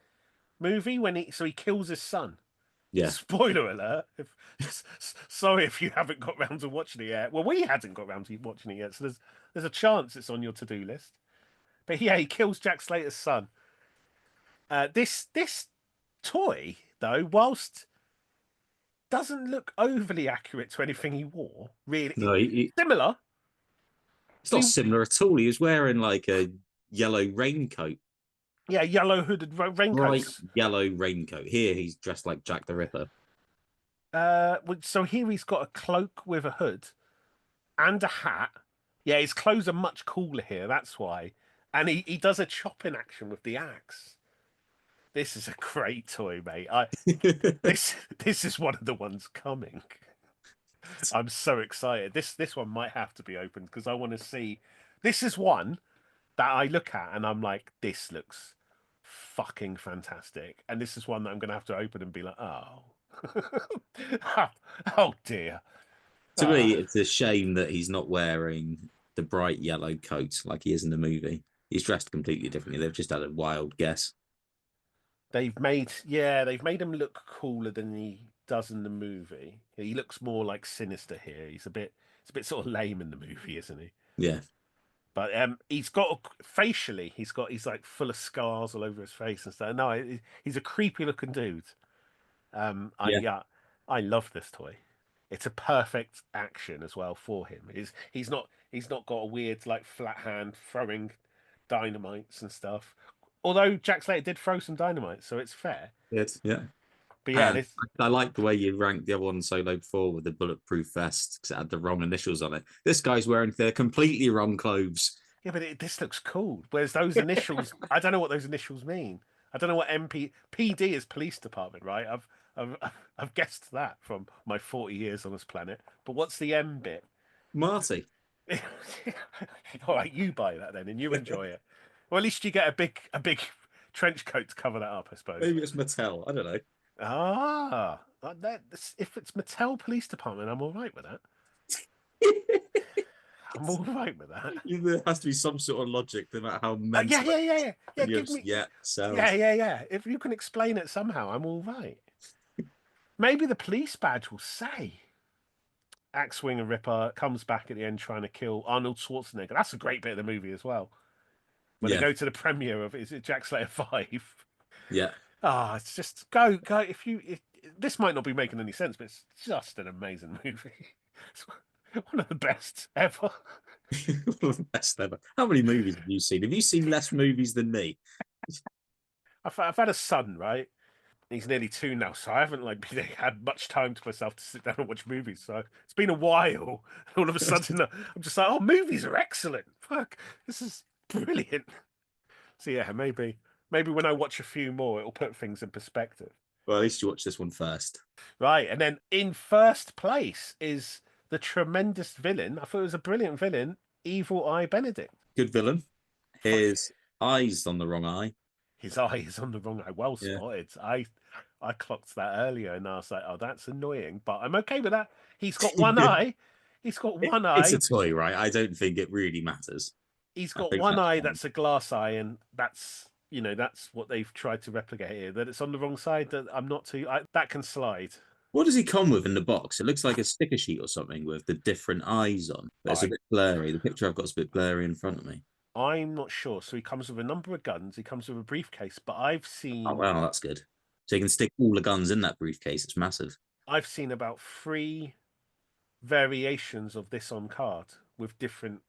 movie when he kills his son.
Yeah.
Spoiler alert. Sorry if you haven't got round to watching it yet. Well, we hadn't got round to watching it yet, so there's a chance it's on your to-do list. But yeah, he kills Jack Slater's son. This toy though, whilst doesn't look overly accurate to anything he wore, really
No,
similar.
it's not similar at all. He was wearing like a yellow raincoat.
Yeah, yellow hooded
Bright
raincoats.
yellow raincoat. Here he's dressed like Jack the Ripper.
So here he's got a cloak with a hood and a hat. Yeah, his clothes are much cooler here. That's why. And he does a chopping action with the axe. This is a great toy, mate. This is one of the ones coming. I'm so excited. This one might have to be opened because I want to see. This is one that I look at and I'm like, this looks fucking fantastic. And this is one that I'm going to have to open and be like, oh, oh dear.
To me, it's a shame that he's not wearing the bright yellow coat like he is in the movie. He's dressed completely differently. They've just had a wild guess.
They've made him look cooler than he does in the movie. He looks more like sinister here. It's a bit sort of lame in the movie, isn't he?
Yeah.
But he's got facially, he's like full of scars all over his face and stuff. No, he's a creepy looking dude. I love this toy. It's a perfect action as well for him. He's not got a weird like flat hand throwing dynamites and stuff. Although Jack Slater did throw some dynamite, so it's fair.
Yeah.
But yeah,
And I like the way you ranked the other one solo before with the bulletproof vest because it had the wrong initials on it. This guy's wearing the completely wrong clothes.
Yeah, but this looks cool. Whereas those initials, I don't know what those initials mean. I don't know what PD is police department, right? I've guessed that from my 40 years on this planet. But what's the M bit?
Marty.
All right, you buy that then, and you enjoy it. Well, at least you get a big trench coat to cover that up, I suppose.
Maybe it's Mattel. I don't know.
If it's Mattel Police Department, I'm all right with that. I'm all right with that.
There has to be some sort of logic no matter how mental.
Yeah.
Sounds.
Yeah. If you can explain it somehow, I'm all right. Maybe the police badge will say Axe Winger Ripper comes back at the end trying to kill Arnold Schwarzenegger. That's a great bit of the movie as well. When they go to the premiere of is it Jack Slater 5?
Yeah.
It's just go. This might not be making any sense, but it's just an amazing movie. It's one of the best ever.
One of the best ever. How many movies have you seen? Have you seen less movies than me?
I've had a son, right? He's nearly 2 now, so I haven't had much time to myself to sit down and watch movies. So it's been a while. All of a sudden, I'm just like, oh, movies are excellent. Fuck, this is brilliant. So yeah, maybe when I watch a few more, it'll put things in perspective.
Well, at least you watch this one first.
Right, and then in first place is the tremendous villain. I thought it was a brilliant villain, Evil Eye Benedict.
Good villain. His eyes on the wrong eye.
His eye is on the wrong eye. Well spotted. I clocked that earlier, and I was like, oh, that's annoying, but I'm okay with that. He's got one eye. He's got one eye.
It's a toy, right? I don't think it really matters.
He's got one eye that's a glass eye, and that's what they've tried to replicate here. That it's on the wrong side. That I'm not too. That can slide.
What does he come with in the box? It looks like a sticker sheet or something with the different eyes on. But it's a bit blurry. The picture I've got is a bit blurry in front of me.
I'm not sure. So he comes with a number of guns. He comes with a briefcase, but I've seen.
Oh wow, that's good. So you can stick all the guns in that briefcase. It's massive.
I've seen about 3 variations of this on card with different.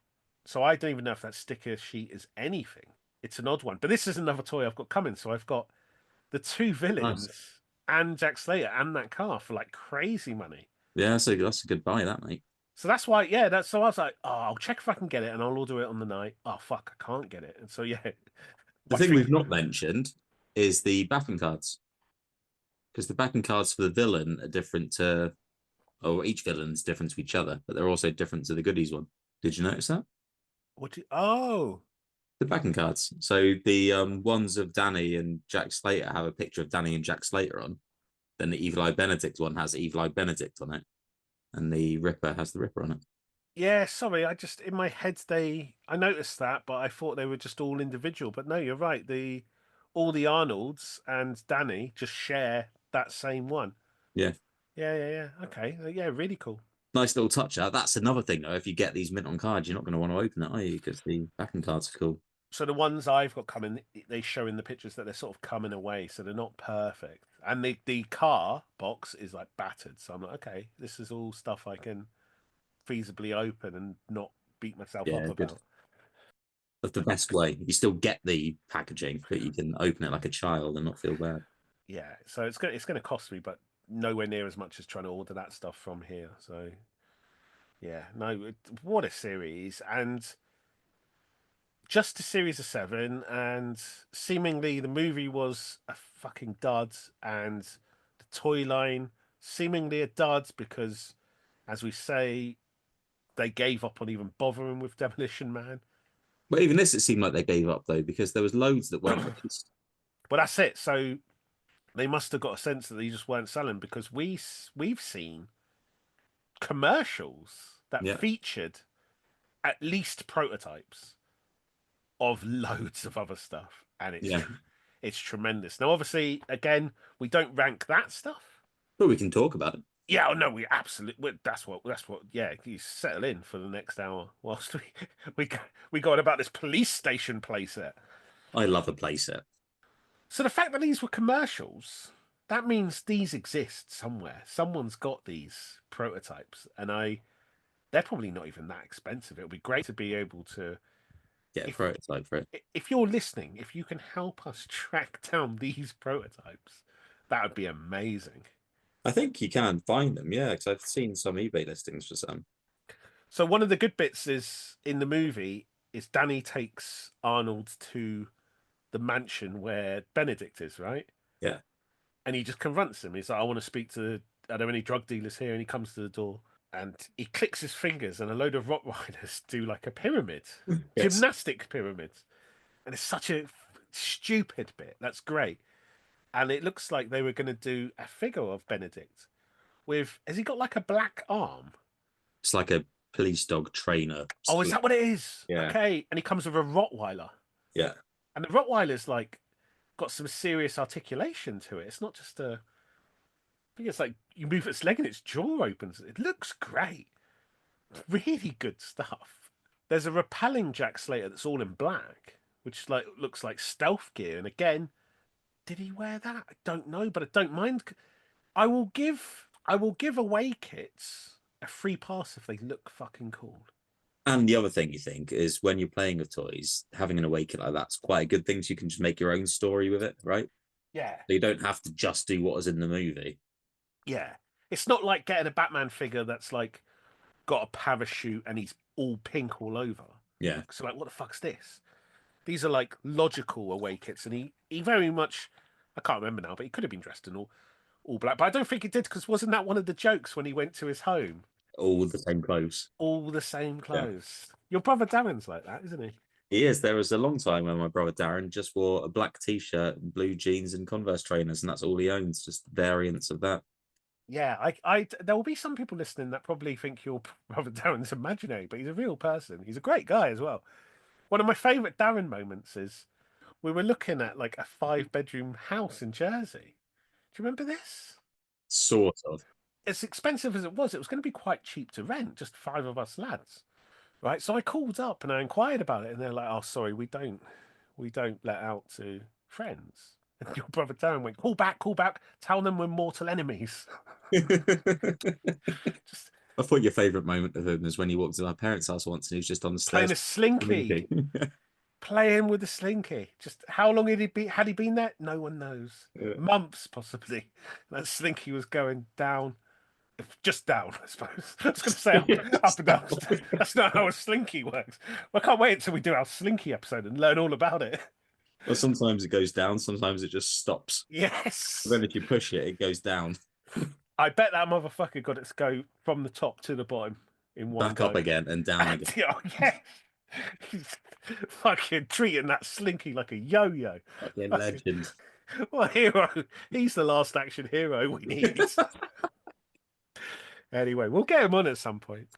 So I don't even know if that sticker sheet is anything. It's an odd one, but this is another toy I've got coming. So I've got the 2 villains and Jack Slater and that car for like crazy money.
Yeah, that's a good buy, that mate.
So that's why, so I was like, oh, I'll check if I can get it and I'll order it on the night. Oh fuck, I can't get it. And so
the thing we've not mentioned is the backing cards, because the backing cards for the villain are different to, or each villain's different to each other, but they're also different to the goodies one. Did you notice that? The backing cards. So the ones of Danny and Jack Slater have a picture of Danny and Jack Slater on. Then the Evil Eye Benedict one has Evil Eye Benedict on it. And the Ripper has the Ripper on it.
Yeah, sorry, I just in my head I noticed that, but I thought they were just all individual. But no, you're right. All the Arnolds and Danny just share that same one.
Yeah.
Yeah. Okay. Yeah, really cool.
Nice little touch out. That's another thing though. If you get these mint on cards, you're not going to want to open it, are you? Because the backing cards are cool.
So the ones I've got coming, they show in the pictures that they're sort of coming away, so they're not perfect. And the car box is like battered, so I'm like, okay, this is all stuff I can feasibly open and not beat myself up
Yeah, good.
about.
Of the best way. You still get the packaging, but you can open it like a child and not feel bad.
Yeah, so it's gonna cost me, but nowhere near as much as trying to order that stuff from here. So yeah, no, what a series, and just a series of 7, and seemingly the movie was a fucking dud, and the toy line seemingly a dud because, as we say, they gave up on even bothering with Demolition Man.
But even this, it seemed like they gave up though, because there was loads that weren't released.
But that's it. So they must have got a sense that they just weren't selling, because we've seen commercials that
Yeah.
featured at least prototypes of loads of other stuff, and it's tremendous. Now, obviously, again, we don't rank that stuff.
But we can talk about it.
Yeah, oh no, we absolutely. That's what. Yeah, you settle in for the next hour whilst we go on about this police station playset.
I love a playset.
So the fact that these were commercials, that means these exist somewhere. Someone's got these prototypes, and they're probably not even that expensive. It would be great to be able to,
Get a
if
prototype for it.
if you're listening, if you can help us track down these prototypes, that would be amazing.
I think you can find them, yeah, because I've seen some eBay listings for some.
So one of the good bits is in the movie is Danny takes Arnold to the mansion where Benedict is, right?
Yeah.
And he just confronts him. He's like, I want to speak to, are there any drug dealers here? And he comes to the door and he clicks his fingers and a load of Rottweilers do like a pyramid,
Yes.
gymnastic pyramid. And it's such a stupid bit. That's great. And it looks like they were going to do a figure of Benedict with, has he got like a black arm?
It's like a police dog trainer.
Oh, is that what it is?
Yeah.
Okay. And he comes with a Rottweiler.
Yeah.
And the Rottweiler's like got some serious articulation to it. It's not just a, I think it's like you move its leg and its jaw opens. It looks great. Really good stuff. There's a repelling Jack Slater that's all in black, which like looks like stealth gear. And again, did he wear that? I don't know, but I don't mind. I will give away kits a free pass if they look fucking cool.
And the other thing you think is when you're playing with toys, having an awaken like that's quite a good thing. So you can just make your own story with it, right?
Yeah.
So you don't have to just do what was in the movie.
Yeah. It's not like getting a Batman figure that's like got a parachute and he's all pink all over.
Yeah.
So like, what the fuck's this? These are like logical away kits, and he very much, I can't remember now, but he could have been dressed in all black. But I don't think he did, because wasn't that one of the jokes when he went to his home?
All the same clothes.
All the same clothes. Your brother Darren's like that, isn't he?
He is. There was a long time when my brother Darren just wore a black t-shirt, blue jeans, and Converse trainers, and that's all he owns. Just variants of that.
Yeah, there will be some people listening that probably think your brother Darren's imaginary, but he's a real person. He's a great guy as well. One of my favourite Darren moments is we were looking at like a 5-bedroom house in Jersey. Do you remember this?
Sort of.
As expensive as it was going to be quite cheap to rent, just 5 of us lads. Right. So I called up and I inquired about it, and they're like, oh, sorry, we don't let out to friends. And your brother Darren went, call back, tell them we're mortal enemies. Just
I thought your favourite moment of him is when he walked to our parents' house once and he was just on the
playing
stairs.
a slinky. Playing with a slinky. Just how long had he been there? No one knows.
Yeah.
Months, possibly. That slinky was going down. Just down, I suppose. I was going to say up and down. That's not how a slinky works. I can't wait until we do our slinky episode and learn all about it.
Well, sometimes it goes down, sometimes it just stops.
Yes.
But then if you push it, it goes down.
I bet that motherfucker got it to go from the top to the bottom in one
Back
go.
up again and down again.
Oh, yeah. He's fucking treating that slinky like a yo-yo.
Fucking legend.
What hero? He's the last action hero we need. Anyway, we'll get him on at some point.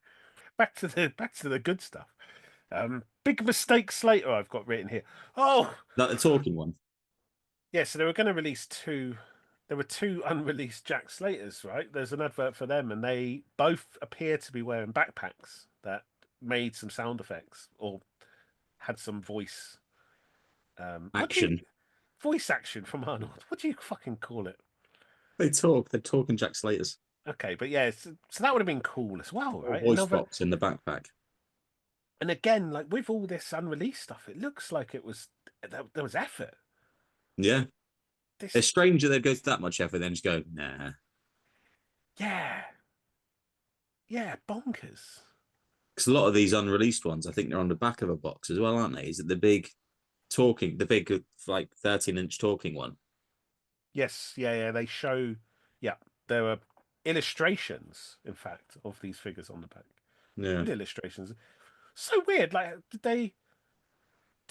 Back to the good stuff. Big mistake Slater I've got written here. Oh,
That the talking one.
yeah, so they were going to release 2. There were 2 unreleased Jack Slaters, right? There's an advert for them, and they both appear to be wearing backpacks that made some sound effects or had some voice
Action.
Voice action from Arnold. What do you fucking call it?
They talk. They're talking Jack Slaters.
Okay, but yeah, so that would have been cool as well, right?
Voice box in the backpack.
And again, like with all this unreleased stuff, it looks like there was effort.
Yeah. It's strange that they'd go to that much effort, then just go, nah.
Yeah. Yeah, bonkers.
Because a lot of these unreleased ones, I think they're on the back of a box as well, aren't they? Is it the big 13-inch talking one?
Yes, yeah, they show, yeah, there are illustrations, in fact, of these figures on the back.
Yeah.
Good illustrations. So weird. Like, did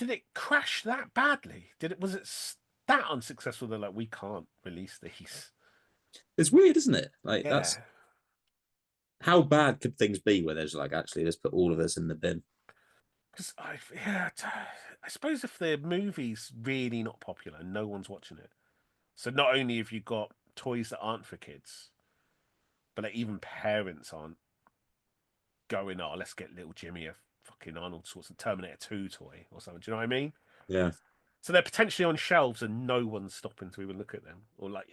it crash that badly? Was it that unsuccessful? They're like, we can't release these.
It's weird, isn't it? Like,
Yeah.
that's how bad could things be where there's like, actually, let's put all of this in the bin.
Because I suppose if the movie's really not popular, no one's watching it. So not only have you got toys that aren't for kids, but like even parents aren't going, oh, let's get little Jimmy a fucking Arnold Schwarzenegger Terminator 2 toy or something. Do you know what I mean?
Yeah.
So they're potentially on shelves and no one's stopping to even look at them. Or like,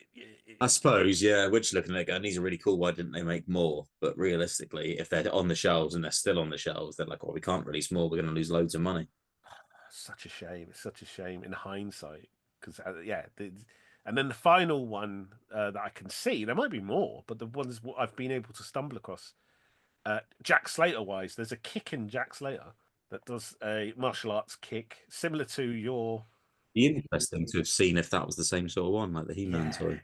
I suppose, yeah. We're just looking at it going, these are really cool. Why didn't they make more? But realistically, if they're on the shelves and they're still on the shelves, they're like, oh, we can't release more. We're going to lose loads of money.
Such a shame. It's such a shame in hindsight. Because, and then the final one that I can see, there might be more, but the ones I've been able to stumble across, Jack Slater wise, there's a kick in Jack Slater that does a martial arts kick similar to your.
Be interesting to have seen if that was the same sort of one, like the He-Man toy.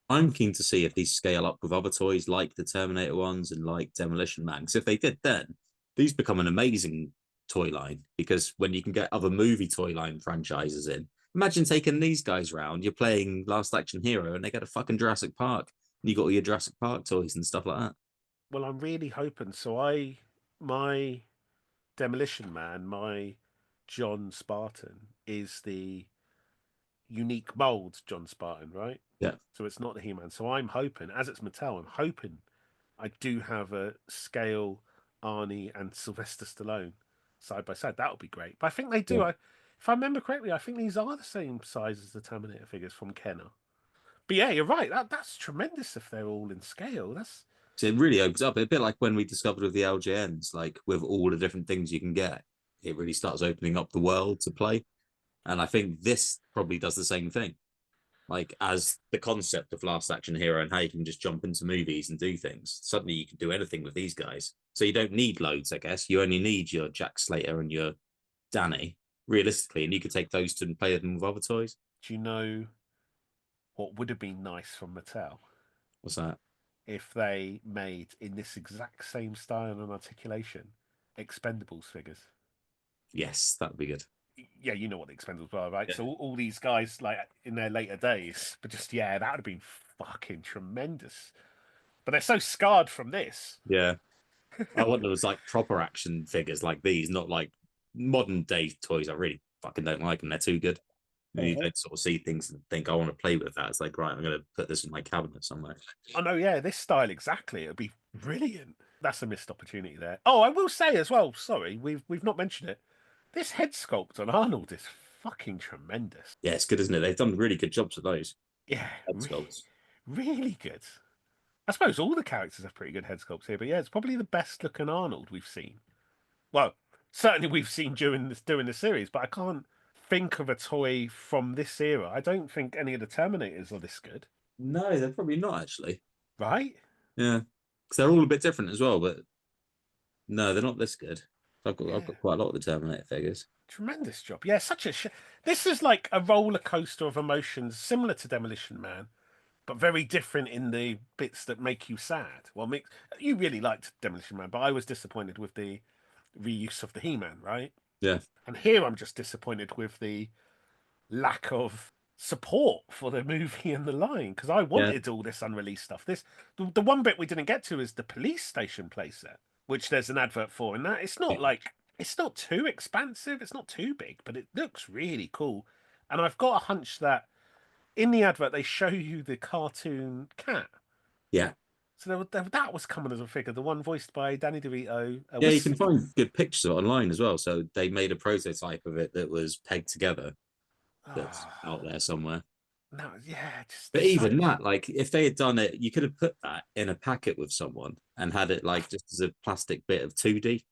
I'm keen to see if these scale up with other toys like the Terminator ones and like Demolition Man. Because if they did, then these become an amazing toy line. Because when you can get other movie toy line franchises in, imagine taking these guys round. You're playing Last Action Hero, and they get a fucking Jurassic Park. And you got all your Jurassic Park toys and stuff like that.
Well, I'm really hoping. So my Demolition Man, my John Spartan is the unique mold John Spartan, right?
Yeah.
So it's not the He-Man. So I'm hoping, as it's Mattel, I'm hoping I do have a scale Arnie and Sylvester Stallone side by side. That would be great. But I think they do.
Yeah.
If I remember correctly, I think these are the same size as the Terminator figures from Kenner. But yeah, you're right. That's tremendous if they're all in scale.
So it really opens up a bit like when we discovered with the LJNs, like with all the different things you can get, it really starts opening up the world to play. And I think this probably does the same thing. Like as the concept of Last Action Hero and how you can just jump into movies and do things. Suddenly you can do anything with these guys. So you don't need loads, I guess. You only need your Jack Slater and your Danny, realistically, and you could take those to and play them with other toys.
Do you know what would have been nice from Mattel?
What's that?
If they made, in this exact same style and articulation, Expendables figures.
Yes, that would be good.
Yeah, you know what the Expendables are, right?
Yeah.
So all these guys, like in their later days, but just that would have been fucking tremendous. But they're so scarred from this.
Yeah, I want those like proper action figures like these, not like modern day toys. I really fucking don't like them. They're too good. You don't sort of see things and think, I want to play with that. It's like, right, I'm going to put this in my cabinet somewhere.
Oh no, yeah, this style exactly. It would be brilliant. That's a missed opportunity there. Oh, I will say as well. Sorry, we've not mentioned it. This head sculpt on Arnold is fucking tremendous.
Yeah, it's good, isn't it? They've done really good jobs with those.
Yeah,
Head sculpts.
really good. I suppose all the characters have pretty good head sculpts here, but yeah, it's probably the best looking Arnold we've seen. Well, certainly we've seen during the series, but I can't think of a toy from this era. I don't think any of the Terminators are this good.
No, they're probably not actually.
Right?
Yeah, because they're all a bit different as well. But no, they're not this good. I've got quite a lot of the Terminator figures.
Tremendous job. Yeah, such a this is like a roller coaster of emotions, similar to Demolition Man, but very different in the bits that make you sad. Well, you really liked Demolition Man, but I was disappointed with the reuse of the He-Man, right?
Yeah.
And here I'm just disappointed with the lack of support for the movie and the line, because I wanted all this unreleased stuff. The one bit we didn't get to is the police station playset, which there's an advert for, and that it's not it's not too expansive, it's not too big, but it looks really cool. And I've got a hunch that in the advert they show you the cartoon cat.
Yeah.
So that was coming as a figure, the one voiced by Danny DeVito.
Yeah, you can find good pictures of it online as well. So they made a prototype of it that was pegged together. that's
Ah,
out there somewhere.
no, yeah, just
But
so.
even that, like if they had done it, you could have put that in a packet with someone and had it like just as a plastic bit of 2D,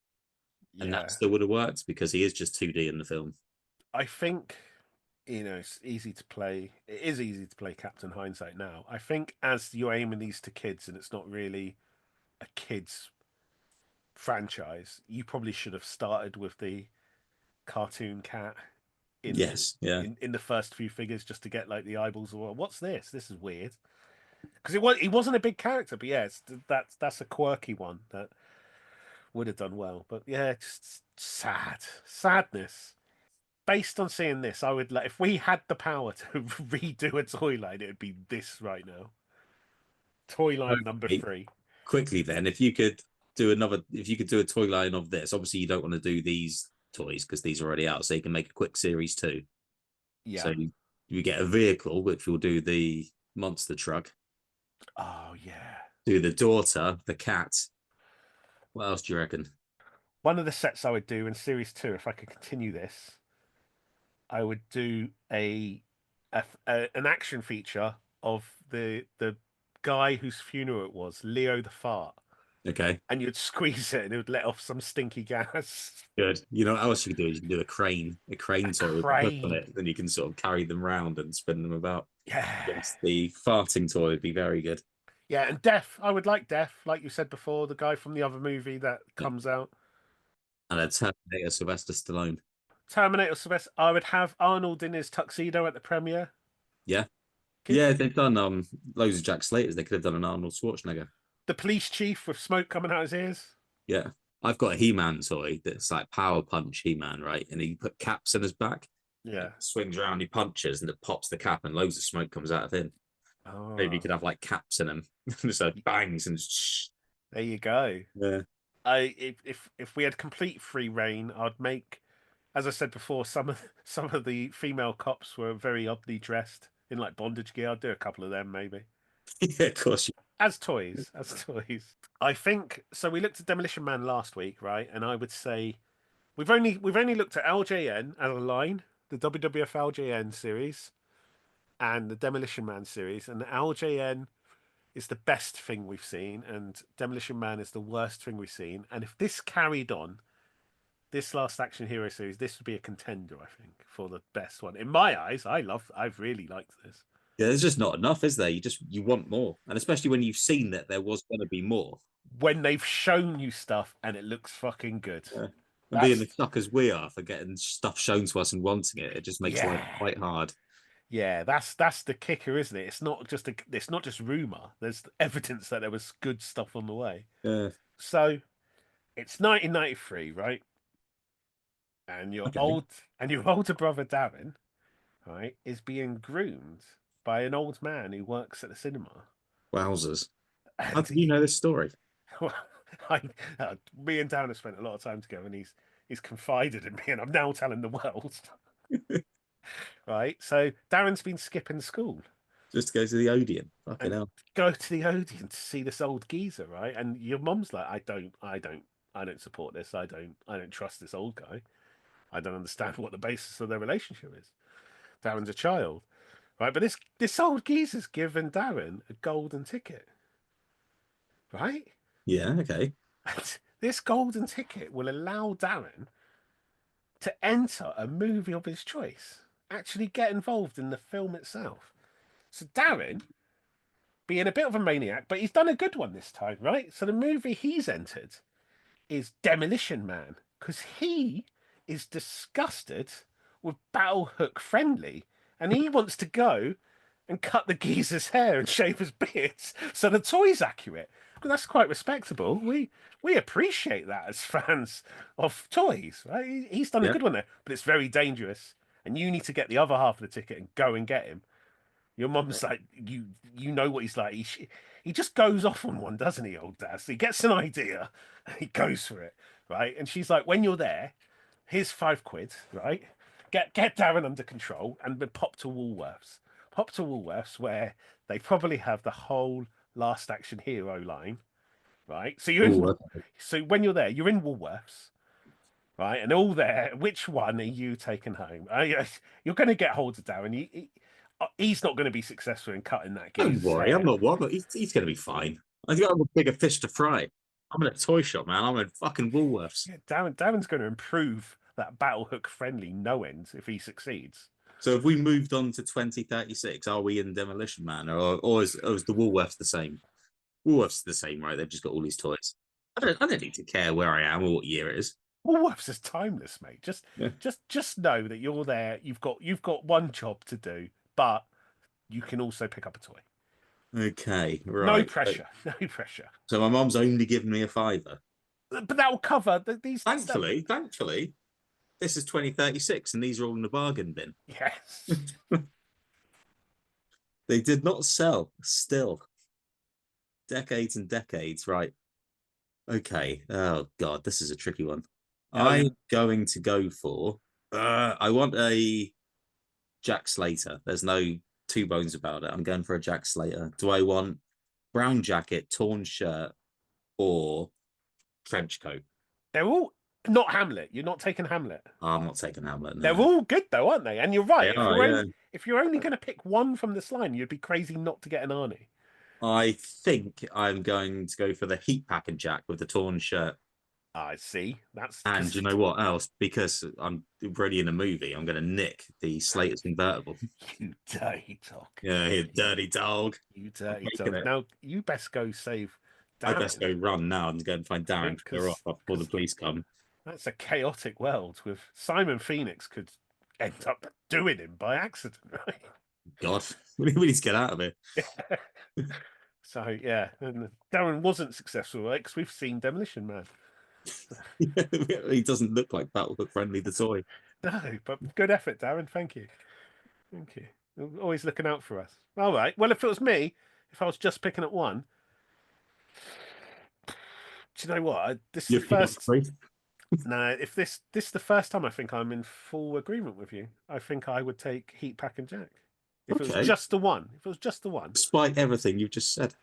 and that
Yeah,
still would have worked because he is just 2D in the film.
I think it's easy to play. It is easy to play Captain Hindsight now. I think as you're aiming these to kids, and it's not really a kids franchise, you probably should have started with the cartoon cat in
Yes, yeah.
in the first few figures just to get like the eyeballs. Or what's this? This is weird because he wasn't a big character, but yeah, that's a quirky one that would have done well. But yeah, just sadness. Based on seeing this, I would like if we had the power to redo a toy line, it would be this right now. Toy line number
Okay.
3.
Quickly then, if you could do another, if you could do a toy line of this, obviously you don't want to do these toys because these are already out, so you can make a quick series too. So
Yeah.
you get a vehicle, which will do the monster truck,
Oh yeah.
do the daughter, the cat. What else do you reckon?
One of the sets I would do in series 2, if I could continue this, I would do an action feature of the guy whose funeral it was, Leo the Fart,
Okay,
and you'd squeeze it and it would let off some stinky gas.
good. You know what else you can do is you can do a
A
crane toy with a hook on
crane.
it, then you can sort of carry them around and spin them about.
Yeah.
Yes, the farting toy would be very good.
Yeah, and Death. I would like Death, like you said before, the guy from the other movie that
Yeah.
comes out.
And a Terminator Sylvester Stallone.
Terminator Sylvester. I would have Arnold in his tuxedo at the premiere.
Yeah.
Good.
Yeah, they've done loads of Jack Slaters. They could have done an Arnold Schwarzenegger.
The police chief with smoke coming out his ears.
Yeah. I've got a He-Man toy that's like Power Punch He-Man, right? And he put caps in his back.
Yeah.
Swings around, he punches, and it pops the cap, and loads of smoke comes out of him. Maybe you
Oh,
could have like caps in him, just like bangs and
there you go.
yeah,
If we had complete free reign, I'd make, as I said before, some of the female cops were very oddly dressed in like bondage gear. I'd do a couple of them maybe
yeah, of course.
as toys. As toys. I think so. We looked at Demolition Man last week, right? And I would say we've only looked at LJN as a line, the WWF LJN series, and the Demolition Man series, and the LJN is the best thing we've seen, and Demolition Man is the worst thing we've seen. And if this carried on, this Last Action Hero series, this would be a contender, I think, for the best one. In my eyes, I've really liked this.
Yeah, there's just not enough, is there? You want more, and especially when you've seen that there was going to be more.
When they've shown you stuff and it looks fucking good.
Yeah. And being
That's
the suckers we are for getting stuff shown to us and wanting it, it just makes life
yeah.
quite hard.
Yeah, that's the kicker, isn't it? It's not just rumor. There's evidence that there was good stuff on the way.
Yeah.
So it's 1993, right? And your
Okay.
old and your older brother Darren, right, is being groomed by an old man who works at the cinema.
Wowzers. How
And
did you know this story?
I, me and Darren have spent a lot of time together, and he's confided in me, and I'm now telling the world. Right, so Darren's been skipping school
Just to go to the Odeon. Fucking
and
hell.
go to the Odeon to see this old geezer, right? And your mum's like, I don't support this. I don't trust this old guy. I don't understand what the basis of their relationship is. Darren's a child, right? But this old geezer's given Darren a golden ticket, right?
Yeah, okay.
And this golden ticket will allow Darren to enter a movie of his choice, actually get involved in the film itself. So Darren, being a bit of a maniac, but he's done a good one this time, right? So the movie he's entered is Demolition Man because he is disgusted with Battle Hook Friendly and he wants to go and cut the geezer's hair and shave his beard so the toy's accurate. Well, that's quite respectable. We appreciate that as fans of toys, right? He's done a
Yeah.
good one there, but it's very dangerous, and you need to get the other half of the ticket and go and get him. Your mum's like, you know what he's like. He just goes off on one, doesn't he, old dad? So he gets an idea and he goes for it, right? And she's like, when you're there, here's £5, right? Get Darren under control and then pop to Woolworths. Pop to Woolworths where they probably have the whole Last Action Hero line, right? So
Ooh, okay.
so when you're there, you're in Woolworths. right? And all there. Which one are you taking home? You're going to get hold of Darren. He's not going to be successful in cutting that
Don't
geeze's
worry,
hair.
I'm not worried. He's going to be fine. I've got a bigger fish to fry. I'm in a toy shop, man. I'm in fucking Woolworths.
Yeah, Darren's going to improve that battle hook friendly no end if he succeeds.
So if we moved on to 2036, are we in Demolition Man, or is the Woolworths the same? Woolworths the same, right? They've just got all these toys. I don't need to care where I am or what year it is.
Woolworths is timeless, mate.
Yeah.
Just know that you're there. You've got one job to do, but you can also pick up a toy.
Okay, right.
No pressure. No pressure.
So my mom's only given me a £5.
But that will cover these.
Thankfully, this is 2036, and these are all in the bargain bin.
Yes.
They did not sell. Still, decades and decades. Right. Okay. Oh God, this is a tricky one. I'm going to go for. I want a Jack Slater. There's no two bones about it. I'm going for a Jack Slater. Do I want brown jacket, torn shirt, or trench coat?
They're all not Hamlet. You're not taking Hamlet.
Oh, I'm not taking Hamlet. No.
They're all good though, aren't they? And you're right.
They
If you're only going to pick one from this line, you'd be crazy not to get an Arnie.
I think I'm going to go for the heat pack and Jack with the torn shirt.
I see.
And you know what else? Because I'm already in a movie, I'm going to nick the Slater's convertible.
You dirty dog.
Yeah, you dirty dog.
You dirty dog. Now, you best go save Darren.
I best go run now and go and find Darren to clear off before the police come.
That's a chaotic world with Simon Phoenix could end up doing him by accident, right?
God, we need to get out of it.
So, yeah, and Darren wasn't successful, right? Because we've seen Demolition Man.
He doesn't look like Battlehook Friendly, the toy.
No, but good effort, Darren. Thank you. Thank you. Always looking out for us. All right. Well, if it was me, if I was just picking at one, do you know what? This is the first. No, if this is the first time I think I'm in full agreement with you. I think I would take Heat Pack and Jack. If it was just the one. If it was just the one.
Despite everything you've just said.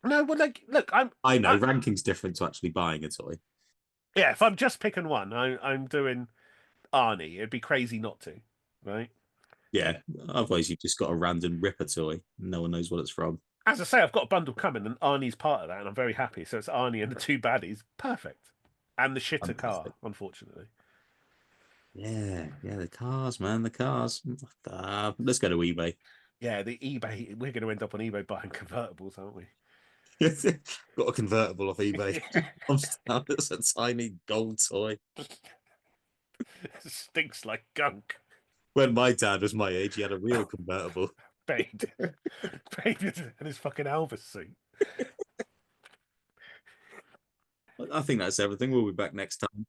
No, well, like, look,
I know ranking's different to actually buying a toy.
Yeah, if I'm just picking one, I'm doing Arnie. It'd be crazy not to, right?
Yeah, otherwise you've just got a random Ripper toy. No one knows what it's from.
As I say, I've got a bundle coming, and Arnie's part of that, and I'm very happy. So it's Arnie and the two baddies, perfect, and the shitter car, unfortunately.
Yeah, the cars, man, the cars. Let's go to eBay.
Yeah, the eBay. We're going to end up on eBay buying convertibles, aren't we?
Got a convertible off eBay. It's a tiny gold toy.
It stinks like gunk.
When my dad was my age, he had a real convertible.
Babe and his fucking Elvis suit.
I think that's everything. We'll be back next time.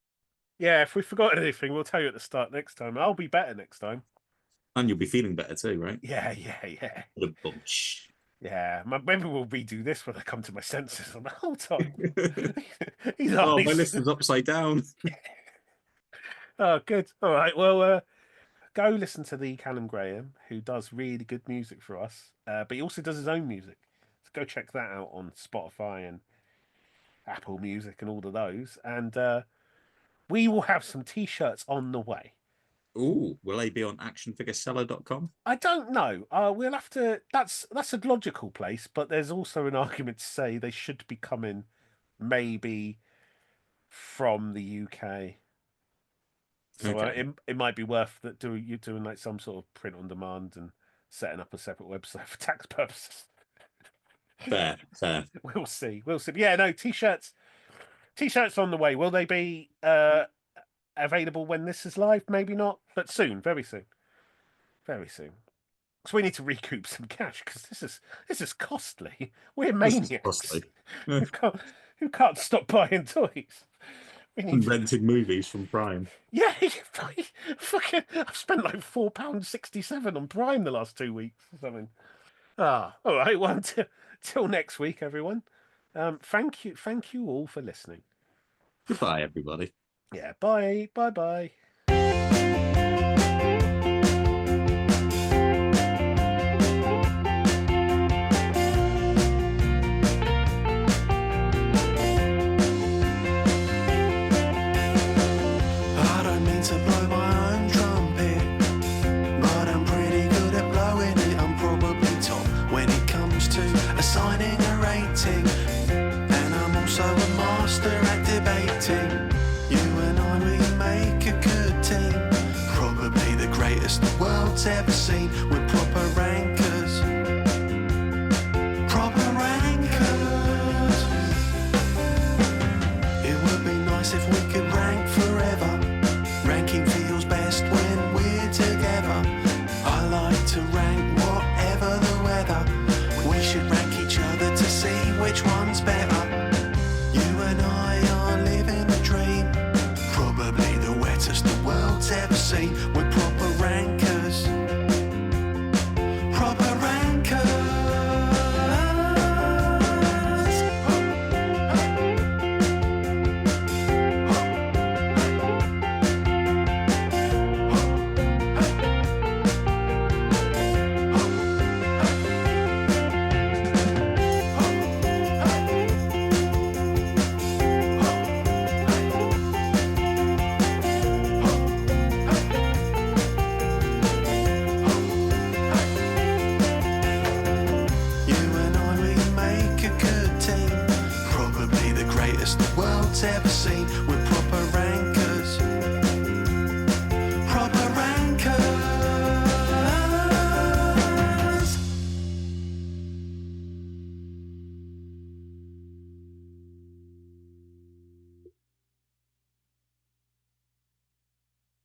Yeah, if we forgot anything, we'll tell you at the start next time. I'll be better next time.
And you'll be feeling better too, right?
Yeah.
What a bunch.
Yeah, maybe we'll redo this when I come to my senses on the whole time.
My list is upside down.
Oh, good. All right, well, go listen to the Callum Graham, who does really good music for us, but he also does his own music. So go check that out on Spotify and Apple Music and all of those. And we will have some T-shirts on the way.
Ooh, will they be on actionfigureseller.com?
I don't know. We'll have to. That's a logical place, but there's also an argument to say they should be coming maybe from the UK. So it might be worth that you doing like some sort of print on demand and setting up a separate website for tax purposes.
Fair.
We'll see. Yeah, no, t-shirts on the way. Will they be available when this is live? Maybe not, but soon, very soon. So we need to recoup some cash because this is costly. We're maniacs.
Costly.
Who can't stop buying toys.
Rented movies from Prime.
Yeah, fucking. I've spent like £4.67 on Prime the last 2 weeks or something. All right. Well, till next week, everyone. Thank you all for listening.
Goodbye, everybody.
Yeah. Bye.
ever seen. We're proper rankers. Proper rankers. It would be nice if we could rank forever. Ranking feels best when we're together. I like to rank whatever the weather. We should rank each other to see which one's better. You and I are living a dream. Probably the wettest the world's ever seen.